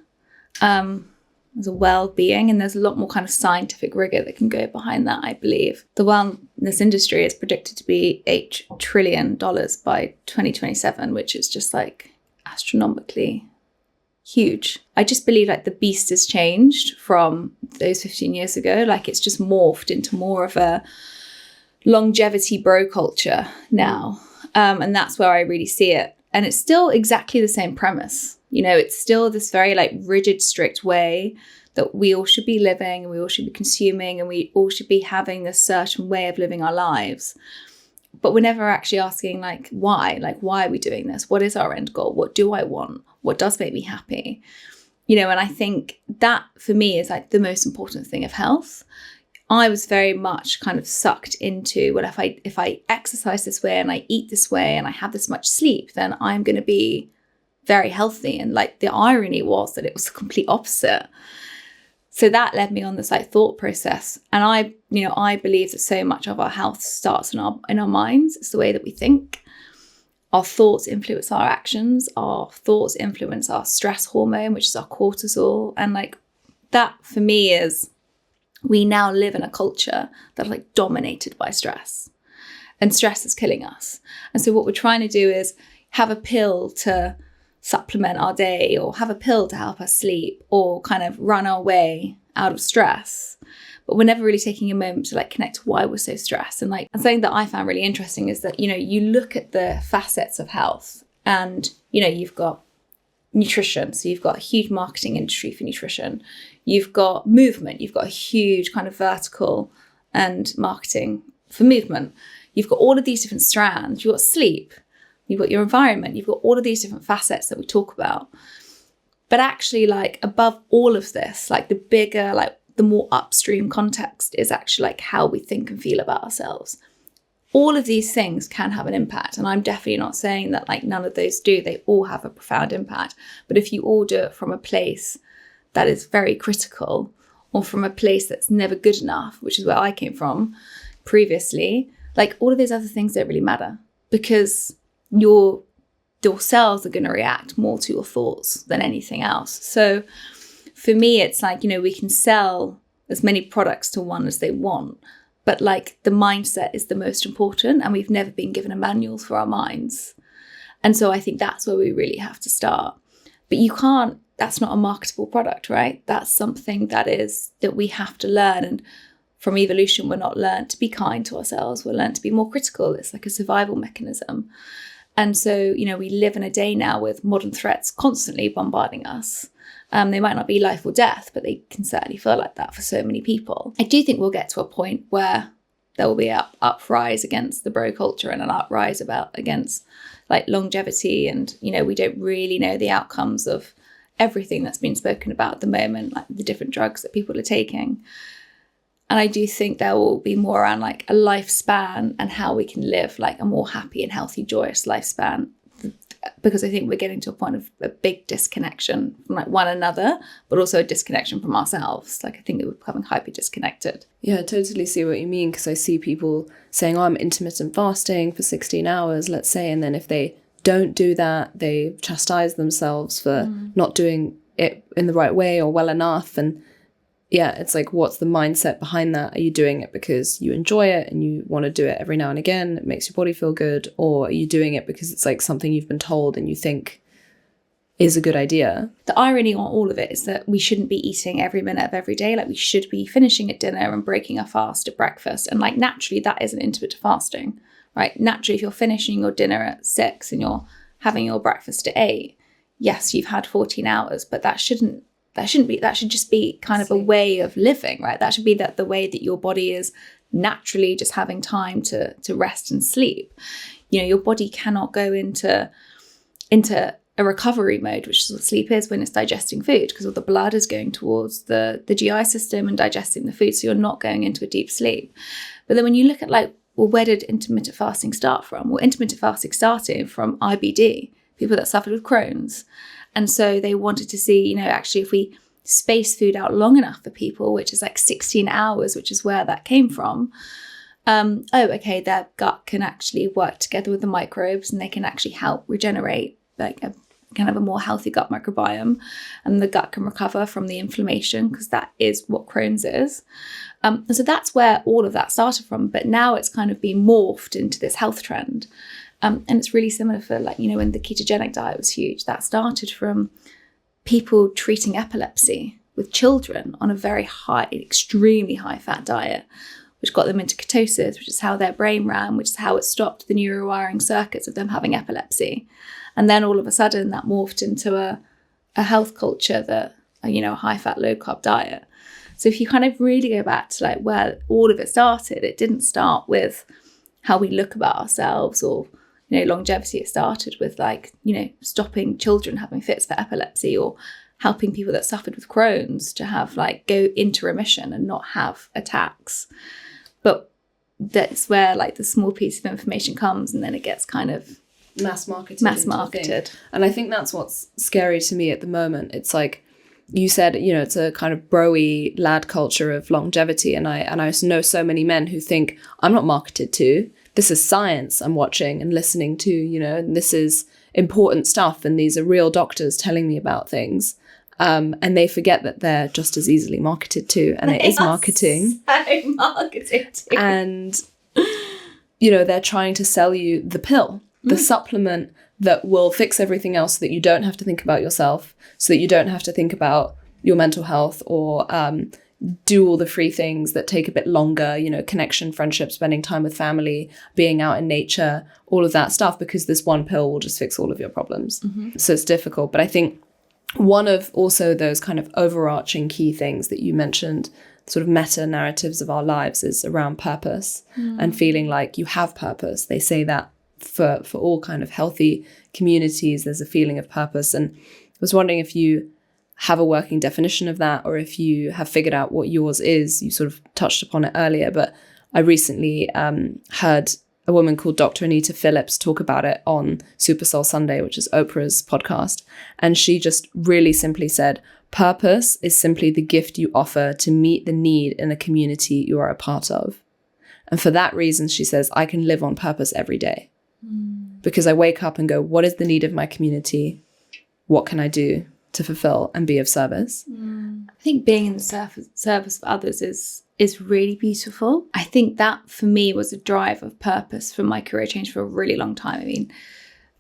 There's a well-being, and there's a lot more kind of scientific rigor that can go behind that, I believe. The wellness industry is predicted to be $8 trillion by 2027, which is just like astronomically huge. I just believe like the beast has changed from those 15 years ago. Like it's just morphed into more of a longevity bro culture now. And that's where I really see it. And it's still exactly the same premise. You know, it's still this very like rigid, strict way that we all should be living and we all should be consuming and we all should be having this certain way of living our lives. But we're never actually asking like, why? Like, why are we doing this? What is our end goal? What do I want? What does make me happy? You know, and I think that for me is like the most important thing of health. I was very much kind of sucked into, well, if I exercise this way and I eat this way and I have this much sleep, then I'm going to be very healthy. And like the irony was that it was the complete opposite. So that led me on this like thought process. And I believe that so much of our health starts in our minds. It's the way that we think. Our thoughts influence our actions. Our thoughts influence our stress hormone, which is our cortisol. And like that for me is, we now live in a culture that's like dominated by stress, and stress is killing us. And so what we're trying to do is have a pill to supplement our day, or have a pill to help us sleep, or kind of run our way out of stress. But we're never really taking a moment to like connect to why we're so stressed. And like, and something that I found really interesting is that, you know, you look at the facets of health and, you know, you've got nutrition. So you've got a huge marketing industry for nutrition. You've got movement. You've got a huge kind of vertical and marketing for movement. You've got all of these different strands. You've got sleep. You've got your environment. You've got all of these different facets that we talk about. But actually, like above all of this, like the bigger, like the more upstream context is actually like how we think and feel about ourselves. All of these things can have an impact. And I'm definitely not saying that like none of those do. They all have a profound impact. But if you all do it from a place that is very critical, or from a place that's never good enough, which is where I came from previously, like all of those other things don't really matter, because your cells are going to react more to your thoughts than anything else. So for me, it's like, you know, we can sell as many products to one as they want, but like the mindset is the most important, and we've never been given a manual for our minds. And so I think that's where we really have to start. But you can't, that's not a marketable product, right? That's something that we have to learn. And from evolution, we're not learned to be kind to ourselves. We're learned to be more critical. It's like a survival mechanism. And so, you know, we live in a day now with modern threats constantly bombarding us. They might not be life or death, but they can certainly feel like that for so many people. I do think we'll get to a point where there will be an uprise against the bro culture and an uprise against like longevity. And, you know, we don't really know the outcomes of everything that's been spoken about at the moment, like the different drugs that people are taking. And I do think there will be more around like a lifespan and how we can live like a more happy and healthy, joyous lifespan. Because I think we're getting to a point of a big disconnection from like one another, but also a disconnection from ourselves. Like I think that we're becoming hyper disconnected. Yeah, I totally see what you mean, because I see people saying, oh, I'm intermittent fasting for 16 hours, let's say. And then if they don't do that, they chastise themselves for not doing it in the right way or well enough. And yeah, it's like, what's the mindset behind that? Are you doing it because you enjoy it and you want to do it every now and again? It makes your body feel good. Or are you doing it because it's like something you've been told and you think is a good idea? The irony on all of it is that we shouldn't be eating every minute of every day. Like we should be finishing at dinner and breaking a fast at breakfast. And like naturally that isn't intermittent fasting, right? Naturally, if you're finishing your dinner at 6 and you're having your breakfast at 8, yes, you've had 14 hours, but that shouldn't be, that should just be kind of a way of living, right? That should be the way that your body is naturally just having time to rest and sleep. You know, your body cannot go into a recovery mode, which is what sleep is when it's digesting food, because all the blood is going towards the GI system and digesting the food, so you're not going into a deep sleep. But then when you look at like, well, where did intermittent fasting start from? Well, intermittent fasting started from IBD, people that suffered with Crohn's. And so they wanted to see, actually if we space food out long enough for people, which is like 16 hours, which is where that came from, their gut can actually work together with the microbes and they can actually help regenerate like a kind of a more healthy gut microbiome, and the gut can recover from the inflammation, because that is what Crohn's is. And so that's where all of that started from. But now it's kind of been morphed into this health trend. And it's really similar for like, when the ketogenic diet was huge, that started from people treating epilepsy with children on a very high, extremely high fat diet, which got them into ketosis, which is how their brain ran, which is how it stopped the neurowiring circuits of them having epilepsy. And then all of a sudden that morphed into a health culture that, a high fat, low carb diet. So if you kind of really go back to like where all of it started, it didn't start with how we look about ourselves or, longevity. It started with like, stopping children having fits for epilepsy, or helping people that suffered with Crohn's to have like go into remission and not have attacks. But that's where like the small piece of information comes, and then it gets kind of mass marketed. And I think that's what's scary to me at the moment. It's like you said, it's a kind of bro-y lad culture of longevity. And I know so many men who think, I'm not marketed to. This is science I'm watching and listening to, and this is important stuff. And these are real doctors telling me about things. And they forget that they're just as easily marketed to. And it is marketing. So marketed to. And, they're trying to sell you the pill, the supplement that will fix everything else so that you don't have to think about yourself, so that you don't have to think about your mental health or do all the free things that take a bit longer, connection, friendship, spending time with family, being out in nature, all of that stuff, because this one pill will just fix all of your problems. Mm-hmm. So it's difficult. But I think one of also those kind of overarching key things that you mentioned, sort of meta narratives of our lives, is around purpose and feeling like you have purpose. They say that for all kind of healthy communities, there's a feeling of purpose. And I was wondering if you have a working definition of that, or if you have figured out what yours is. You sort of touched upon it earlier, but I recently heard a woman called Dr. Anita Phillips talk about it on Super Soul Sunday, which is Oprah's podcast. And she just really simply said, purpose is simply the gift you offer to meet the need in a community you are a part of. And for that reason, she says, I can live on purpose every day. Because I wake up and go, what is the need of my community? What can I do to fulfill and be of service? I think being in the service of others is really beautiful. I think that for me was a drive of purpose for my career change for a really long time. I mean,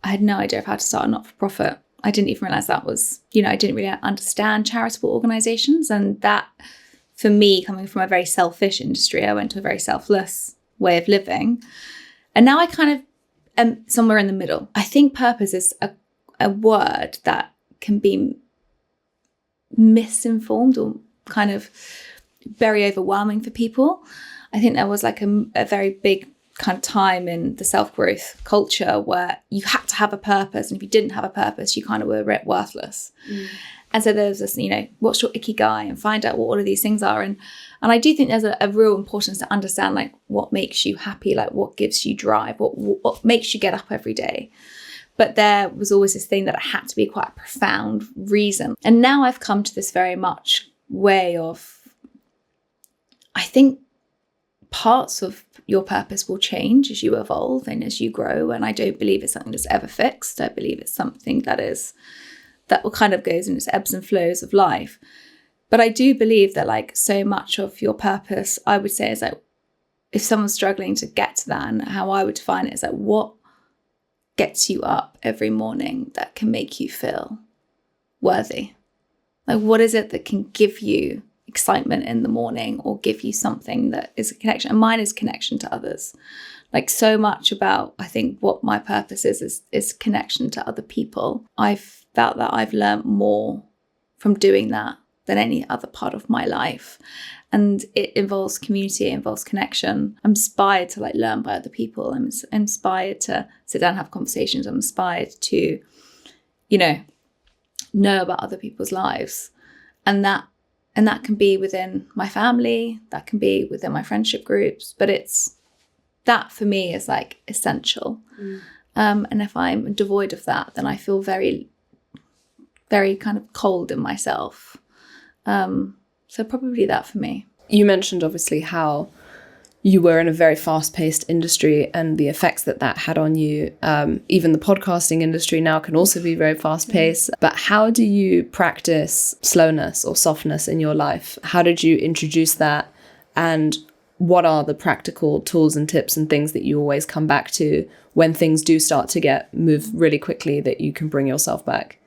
I had no idea of how to start a not-for-profit. I didn't even realize that was, I didn't really understand charitable organizations. And that, for me, coming from a very selfish industry, I went to a very selfless way of living. And now I kind of am somewhere in the middle. I think purpose is a word that can be misinformed or kind of very overwhelming for people. I think there was like a very big kind of time in the self-growth culture where you had to have a purpose, and if you didn't have a purpose, you kind of were worthless. And so there's this, what's your ikigai, and find out what all of these things are. And I do think there's a real importance to understand like what makes you happy, like what gives you drive, what makes you get up every day. But there was always this thing that it had to be quite a profound reason. And now I've come to this very much way of, I think parts of your purpose will change as you evolve and as you grow. And I don't believe it's something that's ever fixed. I believe it's something that will kind of goes in its ebbs and flows of life. But I do believe that like so much of your purpose, I would say, is like, if someone's struggling to get to that, and how I would define it is like, what gets you up every morning that can make you feel worthy? Like, what is it that can give you excitement in the morning, or give you something that is a connection? And mine is connection to others. Like, so much about, I think, what my purpose is connection to other people. I've felt that I've learned more from doing that than any other part of my life. And it involves community, it involves connection. I'm inspired to like learn by other people. I'm inspired to sit down and have conversations. I'm inspired to know about other people's lives. And that can be within my family, that can be within my friendship groups, but that for me is like essential. And if I'm devoid of that, then I feel very, very kind of cold in myself. So probably that for me. You mentioned obviously how you were in a very fast-paced industry and the effects that had on you. Even the podcasting industry now can also be very fast-paced. But how do you practice slowness or softness in your life? How did you introduce that? And what are the practical tools and tips and things that you always come back to when things do start to move really quickly, that you can bring yourself back?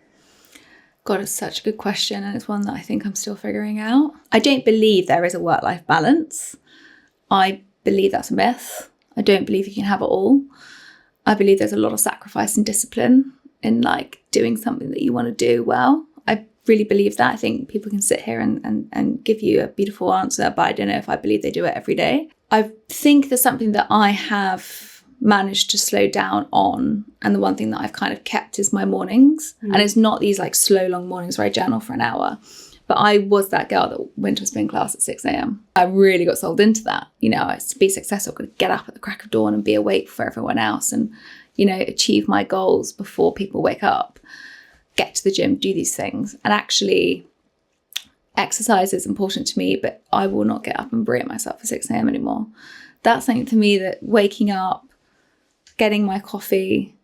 God, it's such a good question. And it's one that I think I'm still figuring out. I don't believe there is a work-life balance. I believe that's a myth. I don't believe you can have it all. I believe there's a lot of sacrifice and discipline in like doing something that you want to do well. I really believe that. I think people can sit here and give you a beautiful answer, but I don't know if I believe they do it every day. I think there's something that I have managed to slow down on, and the one thing that I've kind of kept is my mornings. And it's not these like slow long mornings where I journal for an hour, but I was that girl that went to a spin class at 6 a.m. I really got sold into that. To be successful, I've got to get up at the crack of dawn and be awake for everyone else, and achieve my goals before people wake up, get to the gym, do these things. And actually exercise is important to me, but I will not get up and berate myself at 6 a.m. anymore. That's something to me that waking up, getting my coffee,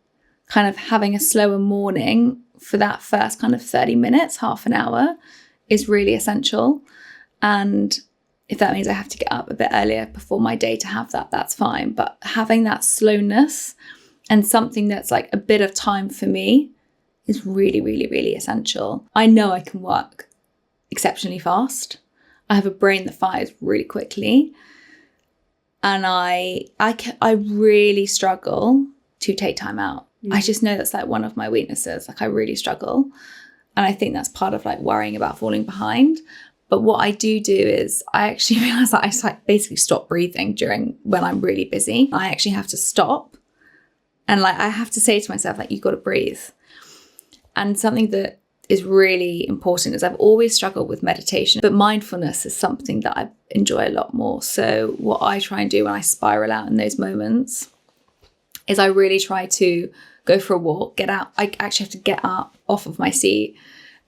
kind of having a slower morning for that first kind of 30 minutes, half an hour, is really essential. And if that means I have to get up a bit earlier before my day to have that, that's fine. But having that slowness and something that's like a bit of time for me is really, really, really essential. I know I can work exceptionally fast. I have a brain that fires really quickly. And I really struggle to take time out. I just know that's like one of my weaknesses. Like I really struggle. And I think that's part of like worrying about falling behind. But what I do is I actually realize that I just like basically stop breathing when I'm really busy. I actually have to stop. And like I have to say to myself, like, you've got to breathe. And something that is really important is I've always struggled with meditation, but mindfulness is something that I enjoy a lot more. So what I try and do when I spiral out in those moments is I really try to go for a walk, get out. I actually have to get up off of my seat,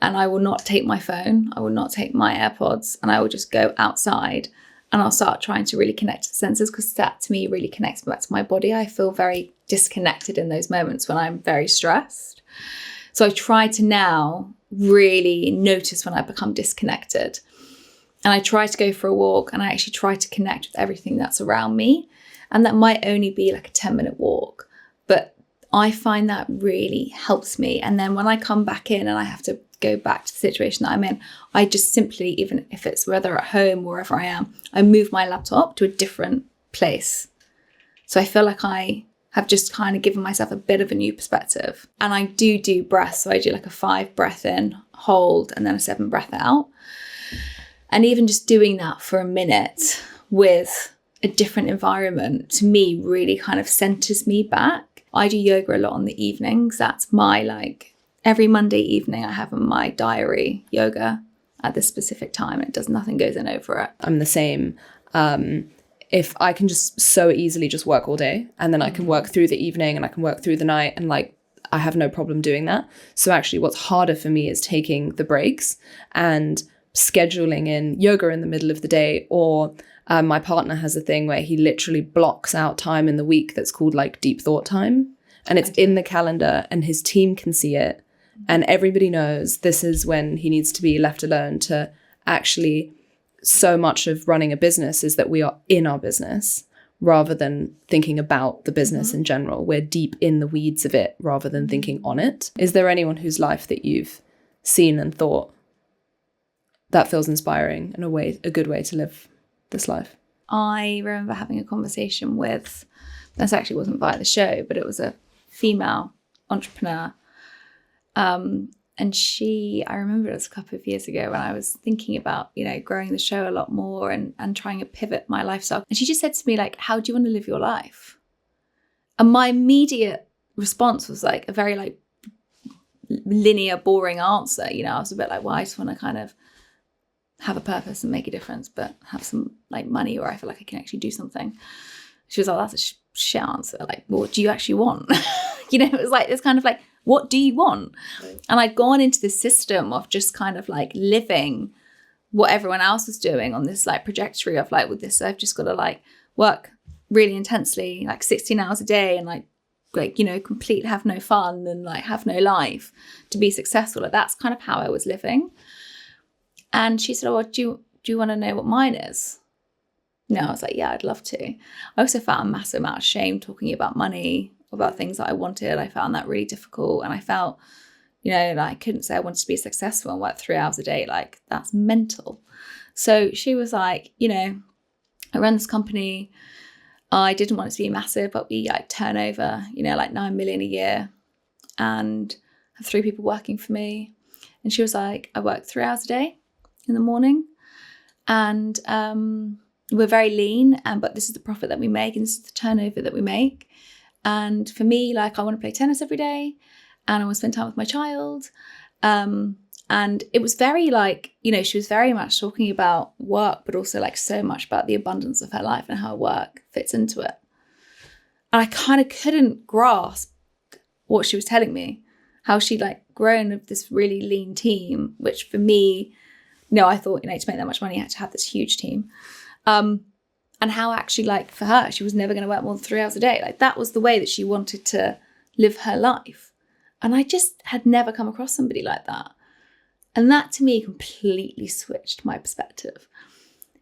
and I will not take my phone. I will not take my AirPods, and I will just go outside and I'll start trying to really connect to the senses, because that to me really connects back to my body. I feel very disconnected in those moments when I'm very stressed. So I try to now really notice when I become disconnected. And I try to go for a walk, and I actually try to connect with everything that's around me. And that might only be like a 10-minute walk, but I find that really helps me. And then when I come back in and I have to go back to the situation that I'm in, I just simply, even if it's whether at home or wherever I am, I move my laptop to a different place. So I feel like I have just kind of given myself a bit of a new perspective. And I do breaths. So I do like a 5 breath in, hold, and then a 7 breath out. And even just doing that for a minute with a different environment, to me, really kind of centers me back. I do yoga a lot on the evenings. That's my every Monday evening I have in my diary yoga at this specific time. Nothing goes in over it. I'm the same. If I can just so easily just work all day, and then I can work through the evening and I can work through the night, and I have no problem doing that. So actually what's harder for me is taking the breaks and scheduling in yoga in the middle of the day. Or my partner has a thing where he literally blocks out time in the week that's called deep thought time. And it's in the calendar, and his team can see it. And everybody knows this is when he needs to be left alone to actually, so much of running a business is that we are in our business rather than thinking about the business in general. We're deep in the weeds of it rather than thinking on it. Is there anyone whose life that you've seen and thought that feels inspiring and a good way to live this life? I remember having a conversation with, this actually wasn't via the show, but it was a female entrepreneur. And I remember it was a couple of years ago when I was thinking about, growing the show a lot more and trying to pivot my lifestyle. And she just said to me, how do you want to live your life? And my immediate response was a very linear, boring answer. You know, I was a bit like, well, I just want to kind of have a purpose and make a difference, but have some like money where I feel like I can actually do something. She was like, that's a shit answer. Like, well, what do you actually want? You know, it was like, it's kind of like, what do you want? And I'd gone into this system of just kind of like living what everyone else was doing on this like trajectory of like, with this, I've just got to like work really intensely, like 16 hours a day, and like, you know, completely have no fun and like have no life to be successful. Like, that's kind of how I was living. And she said, oh, well, do you want to know what mine is? No, I was like, yeah, I'd love to. I also felt a massive amount of shame talking about money, about things that I wanted. I found that really difficult. And I felt, you know, like I couldn't say I wanted to be successful and work 3 hours a day. Like, that's mental. So she was like, you know, I run this company. I didn't want it to be massive, but we like turnover, you know, like 9 million a year, and have 3 people working for me. And she was like, I work 3 hours a day in the morning, and we're very lean, but this is the profit that we make, and this is the turnover that we make. And for me, like, I want to play tennis every day, and I want to spend time with my child. And it was very like, you know, she was very much talking about work, but also like so much about the abundance of her life and how work fits into it. And I kind of couldn't grasp what she was telling me, how she'd like grown this really lean team, which for me, no, I thought, you know, to make that much money, you had to have this huge team. And how actually, like, for her, she was never going to work more than 3 hours a day. Like, that was the way that she wanted to live her life. And I just had never come across somebody like that. And that to me completely switched my perspective.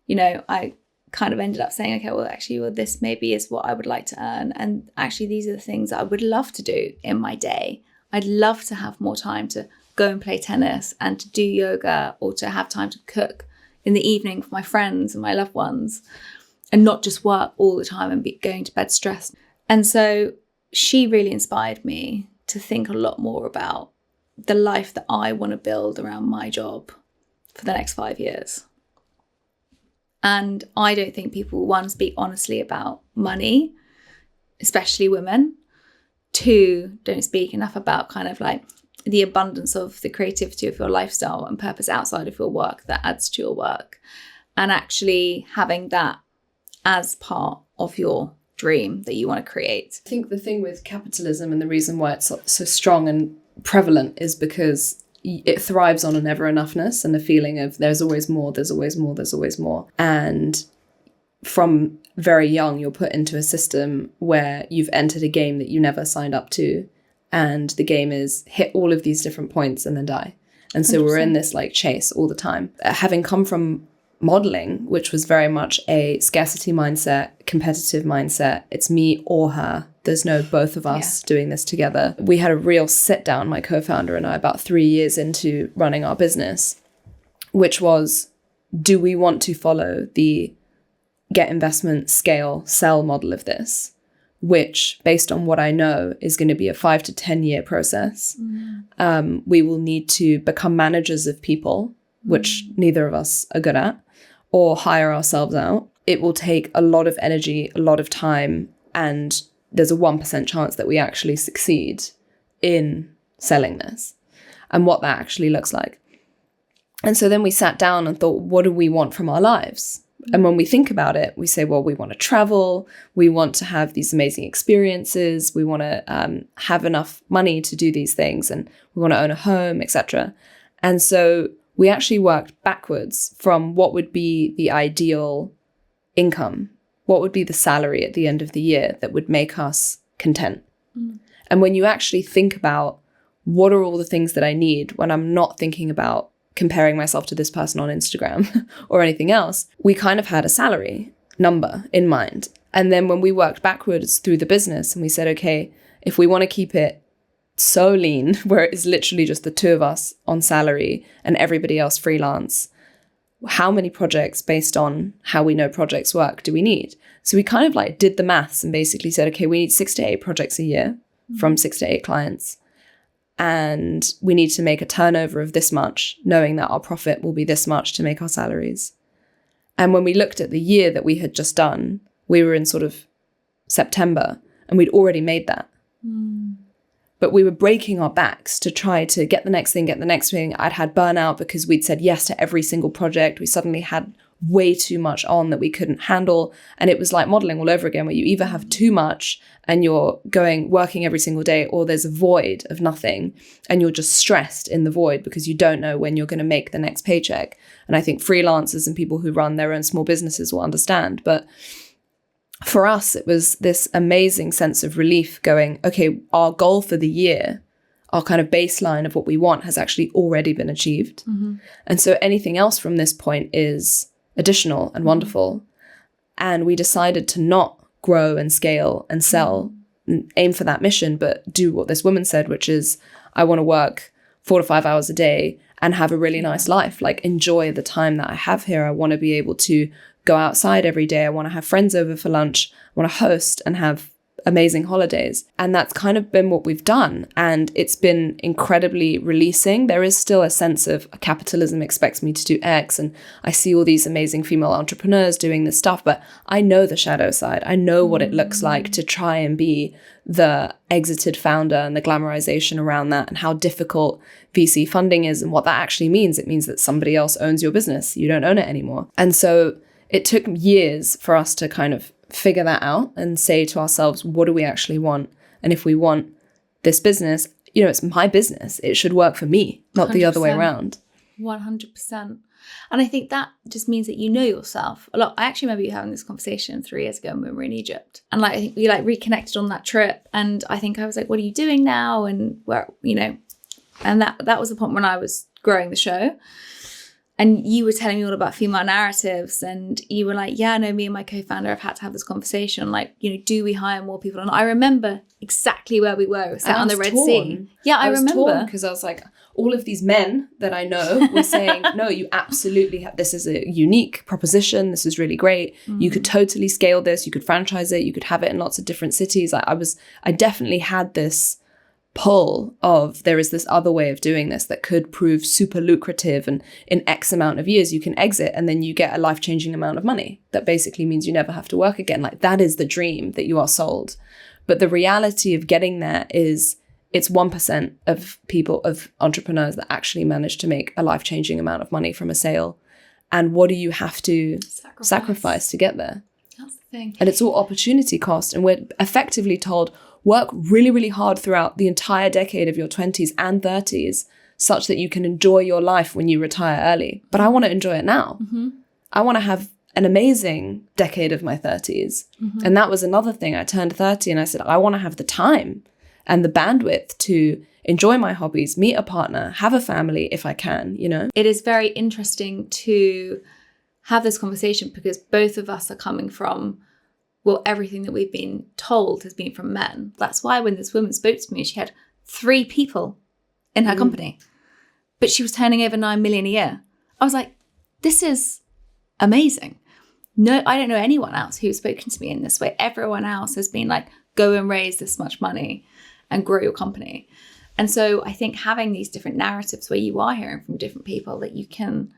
You know, I kind of ended up saying, okay, well, actually, well, this maybe is what I would like to earn. And actually, these are the things that I would love to do in my day. I'd love to have more time to go and play tennis and to do yoga, or to have time to cook in the evening for my friends and my loved ones, and not just work all the time and be going to bed stressed. And so she really inspired me to think a lot more about the life that I want to build around my job for the next 5 years. And I don't think people, one, speak honestly about money, especially women. Two, don't speak enough about kind of like the abundance of the creativity of your lifestyle and purpose outside of your work that adds to your work. And actually having that as part of your dream that you want to create. I think the thing with capitalism, and the reason why it's so strong and prevalent, is because it thrives on a never enoughness and a feeling of there's always more, there's always more, there's always more. And from very young, you're put into a system where you've entered a game that you never signed up to. And the game is hit all of these different points and then die. And so 100%. We're in this like chase all the time. Having come from modeling, which was very much a scarcity mindset, competitive mindset, it's me or her. There's no both of us doing this together. We had a real sit down, my co-founder and I, about 3 years into running our business, which was, do we want to follow the get investment, scale, sell model of this? Which, based on what I know, is going to be a 5 to 10 year process. We will need to become managers of people, which neither of us are good at, or hire ourselves out. It will take a lot of energy, a lot of time, and there's a 1% chance that we actually succeed in selling this and what that actually looks like. And so then we sat down and thought, what do we want from our lives? And when we think about it, we say, well, we want to travel. We want to have these amazing experiences. We want to have enough money to do these things, and we want to own a home, etc. And so we actually worked backwards from what would be the ideal income, what would be the salary at the end of the year that would make us content. And when you actually think about what are all the things that I need when I'm not thinking about comparing myself to this person on Instagram or anything else, we kind of had a salary number in mind. And then when we worked backwards through the business and we said, okay, if we want to keep it so lean, where it is literally just the two of us on salary and everybody else freelance, how many projects based on how we know projects work do we need? So we kind of like did the maths and basically said, okay, we need 6 to 8 projects a year from 6 to 8 clients. And we need to make a turnover of this much, knowing that our profit will be this much to make our salaries. And when we looked at the year that we had just done, we were in sort of September and we'd already made that. but we were breaking our backs to try to get the next thing. I'd had burnout because we'd said yes to every single project. We suddenly had way too much on that we couldn't handle. And it was like modeling all over again, where you either have too much and you're working every single day, or there's a void of nothing and you're just stressed in the void because you don't know when you're going to make the next paycheck. And I think freelancers and people who run their own small businesses will understand. But for us, it was this amazing sense of relief going, okay, our goal for the year, our kind of baseline of what we want has actually already been achieved. And so anything else from this point is additional and wonderful. And we decided to not grow and scale and sell and aim for that mission, but do what this woman said, which is, I want to work 4 to 5 hours a day and have a really nice life, like enjoy the time that I have here. I want to be able to go outside every day. I want to have friends over for lunch. I want to host and have amazing holidays. And that's kind of been what we've done. And it's been incredibly releasing. There is still a sense of capitalism expects me to do X. And I see all these amazing female entrepreneurs doing this stuff, but I know the shadow side. I know what it looks like to try and be the exited founder and the glamorization around that, and how difficult VC funding is and what that actually means. It means that somebody else owns your business. You don't own it anymore. And so it took years for us to kind of figure that out and say to ourselves, what do we actually want? And if we want this business, it's my business. It should work for me, not 100%. The other way around. 100%. And I think that just means that you know yourself a lot. I actually remember you having this conversation 3 years ago when we were in Egypt. And I think we reconnected on that trip. And I think I was like, what are you doing now? And where, and that was the point when I was growing the show. And you were telling me all about female narratives, and you were like, yeah, no, me and my co-founder have had to have this conversation. Like, do we hire more people? And I remember exactly where we were. We were sat on the Red Sea. Yeah, I remember. Because I was like, all of these men that I know were saying, no, you absolutely have, this is a unique proposition. This is really great. You could totally scale this. You could franchise it. You could have it in lots of different cities. I definitely had this pull of, there is this other way of doing this that could prove super lucrative, and in X amount of years you can exit and then you get a life-changing amount of money that basically means you never have to work again. Like, that is the dream that you are sold. But the reality of getting there is it's 1% of people, of entrepreneurs, that actually manage to make a life-changing amount of money from a sale. And what do you have to sacrifice to get there? That's the thing. And it's all opportunity cost. And we're effectively told, work really, really hard throughout the entire decade of your 20s and 30s, such that you can enjoy your life when you retire early. But I want to enjoy it now. I want to have an amazing decade of my 30s. And that was another thing. I turned 30 and I said, I want to have the time and the bandwidth to enjoy my hobbies, meet a partner, have a family if I can, It is very interesting to have this conversation because both of us are coming from, well, everything that we've been told has been from men. That's why when this woman spoke to me, she had 3 people in her company, but she was turning over 9 million a year. I was like, this is amazing. No, I don't know anyone else who's spoken to me in this way. Everyone else has been like, go and raise this much money and grow your company. And so I think having these different narratives where you are hearing from different people that you can,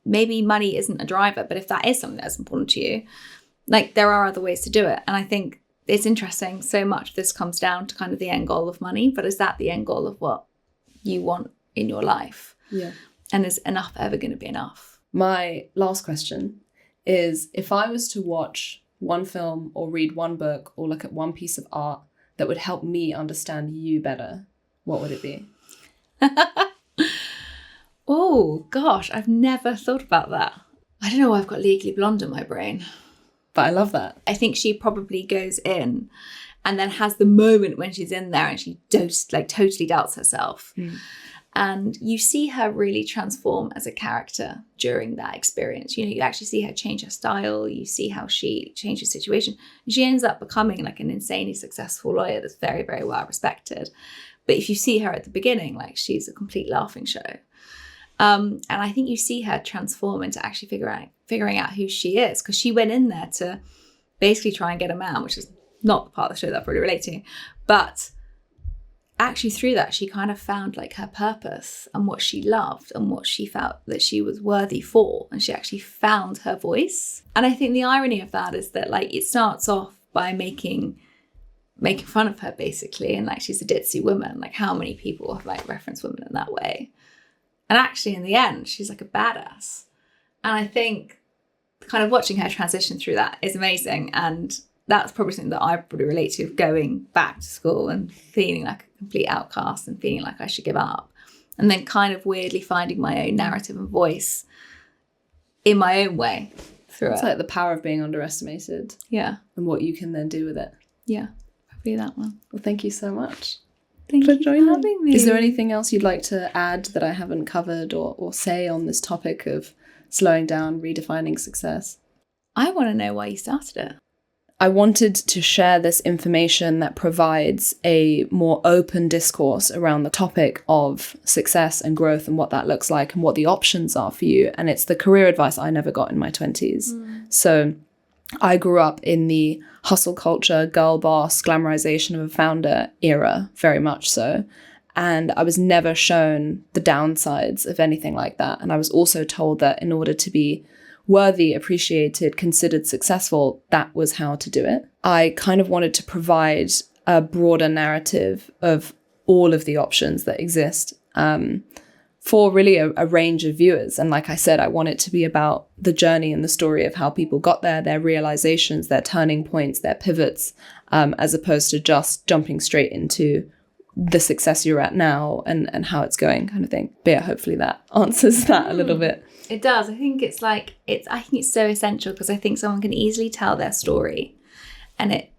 maybe money isn't a driver, but if that is something that's important to you, like, there are other ways to do it. And I think it's interesting, so much this comes down to kind of the end goal of money, but is that the end goal of what you want in your life? Yeah. And is enough ever going to be enough? My last question is, if I was to watch one film or read one book or look at one piece of art that would help me understand you better, what would it be? Oh, gosh, I've never thought about that. I don't know why I've got Legally Blonde in my brain. But I love that. I think she probably goes in and then has the moment when she's in there and she totally doubts herself. And you see her really transform as a character during that experience. You actually see her change her style. You see how she changes the situation. And she ends up becoming like an insanely successful lawyer that's very, very well respected. But if you see her at the beginning, like, she's a complete laughing show. And I think you see her transform into actually figuring out who she is, because she went in there to basically try and get a man, which is not the part of the show that I probably relate to. But actually through that, she kind of found like her purpose and what she loved and what she felt that she was worthy for. And she actually found her voice. And I think the irony of that is that, like, it starts off by making making fun of her basically, and like she's a ditzy woman. Like how many people have like referenced women in that way? And actually in the end, she's like a badass. And I think kind of watching her transition through that is amazing. And that's probably something that I probably relate to, of going back to school and feeling like a complete outcast and feeling like I should give up. And then kind of weirdly finding my own narrative and voice in my own way through It's it. like the power of being underestimated. Yeah. And what you can then do with it. Yeah. Probably that one. Well, thank you so much. Thank for you joining. for having me. Is there anything else you'd like to add that I haven't covered or say on this topic of slowing down, redefining success? I want to know why you started it. I wanted to share this information that provides a more open discourse around the topic of success and growth and what that looks like and what the options are for you. And it's the career advice I never got in my 20s. So I grew up in the hustle culture, girl boss, glamorization of a founder era, very much so. And I was never shown the downsides of anything like that. And I was also told that in order to be worthy, appreciated, considered successful, that was how to do it. I kind of wanted to provide a broader narrative of all of the options that exist for really a range of viewers. And like I said, I want it to be about the journey and the story of how people got there, their realizations, their turning points, their pivots, as opposed to just jumping straight into the success you're at now and how it's going kind of thing. But yeah, hopefully that answers that a little bit. It does. I think it's so essential, because I think someone can easily tell their story and it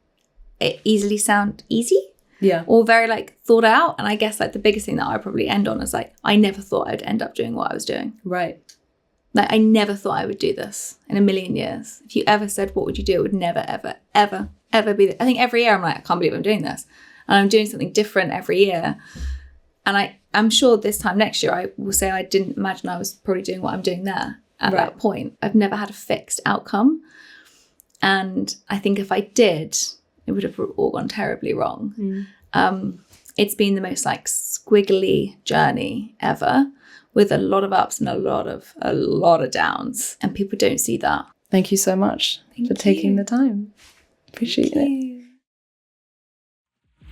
easily sound easy. Yeah. Or very like thought out. And I guess like the biggest thing that I probably end on is like, I never thought I'd end up doing what I was doing. Right. Like I never thought I would do this in a million years. If you ever said, what would you do? It would never, ever, ever, ever be. I think every year I'm like, I can't believe I'm doing this. And I'm doing something different every year. And I'm sure this time next year, I will say I didn't imagine I was probably doing what I'm doing there at that point. I've never had a fixed outcome. And I think if I did, it would have all gone terribly wrong. It's been the most like squiggly journey ever, with a lot of ups and a lot of downs. And people don't see that. Thank you so much for taking the time. Appreciate it.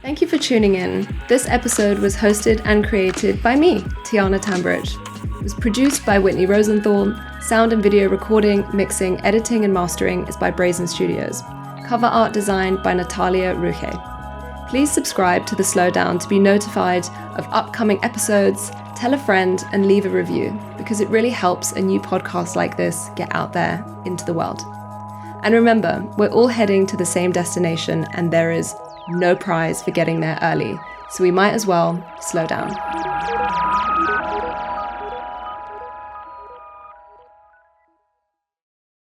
Thank you for tuning in. This episode was hosted and created by me, Tiana Tambridge. It was produced by Whitney Rosenthal. Sound and video recording, mixing, editing and mastering is by Brazen Studios. Cover art designed by Natalia Ruche. Please subscribe to The Slowdown to be notified of upcoming episodes, tell a friend and leave a review, because it really helps a new podcast like this get out there into the world. And remember, we're all heading to the same destination and there is no prize for getting there early, so we might as well slow down.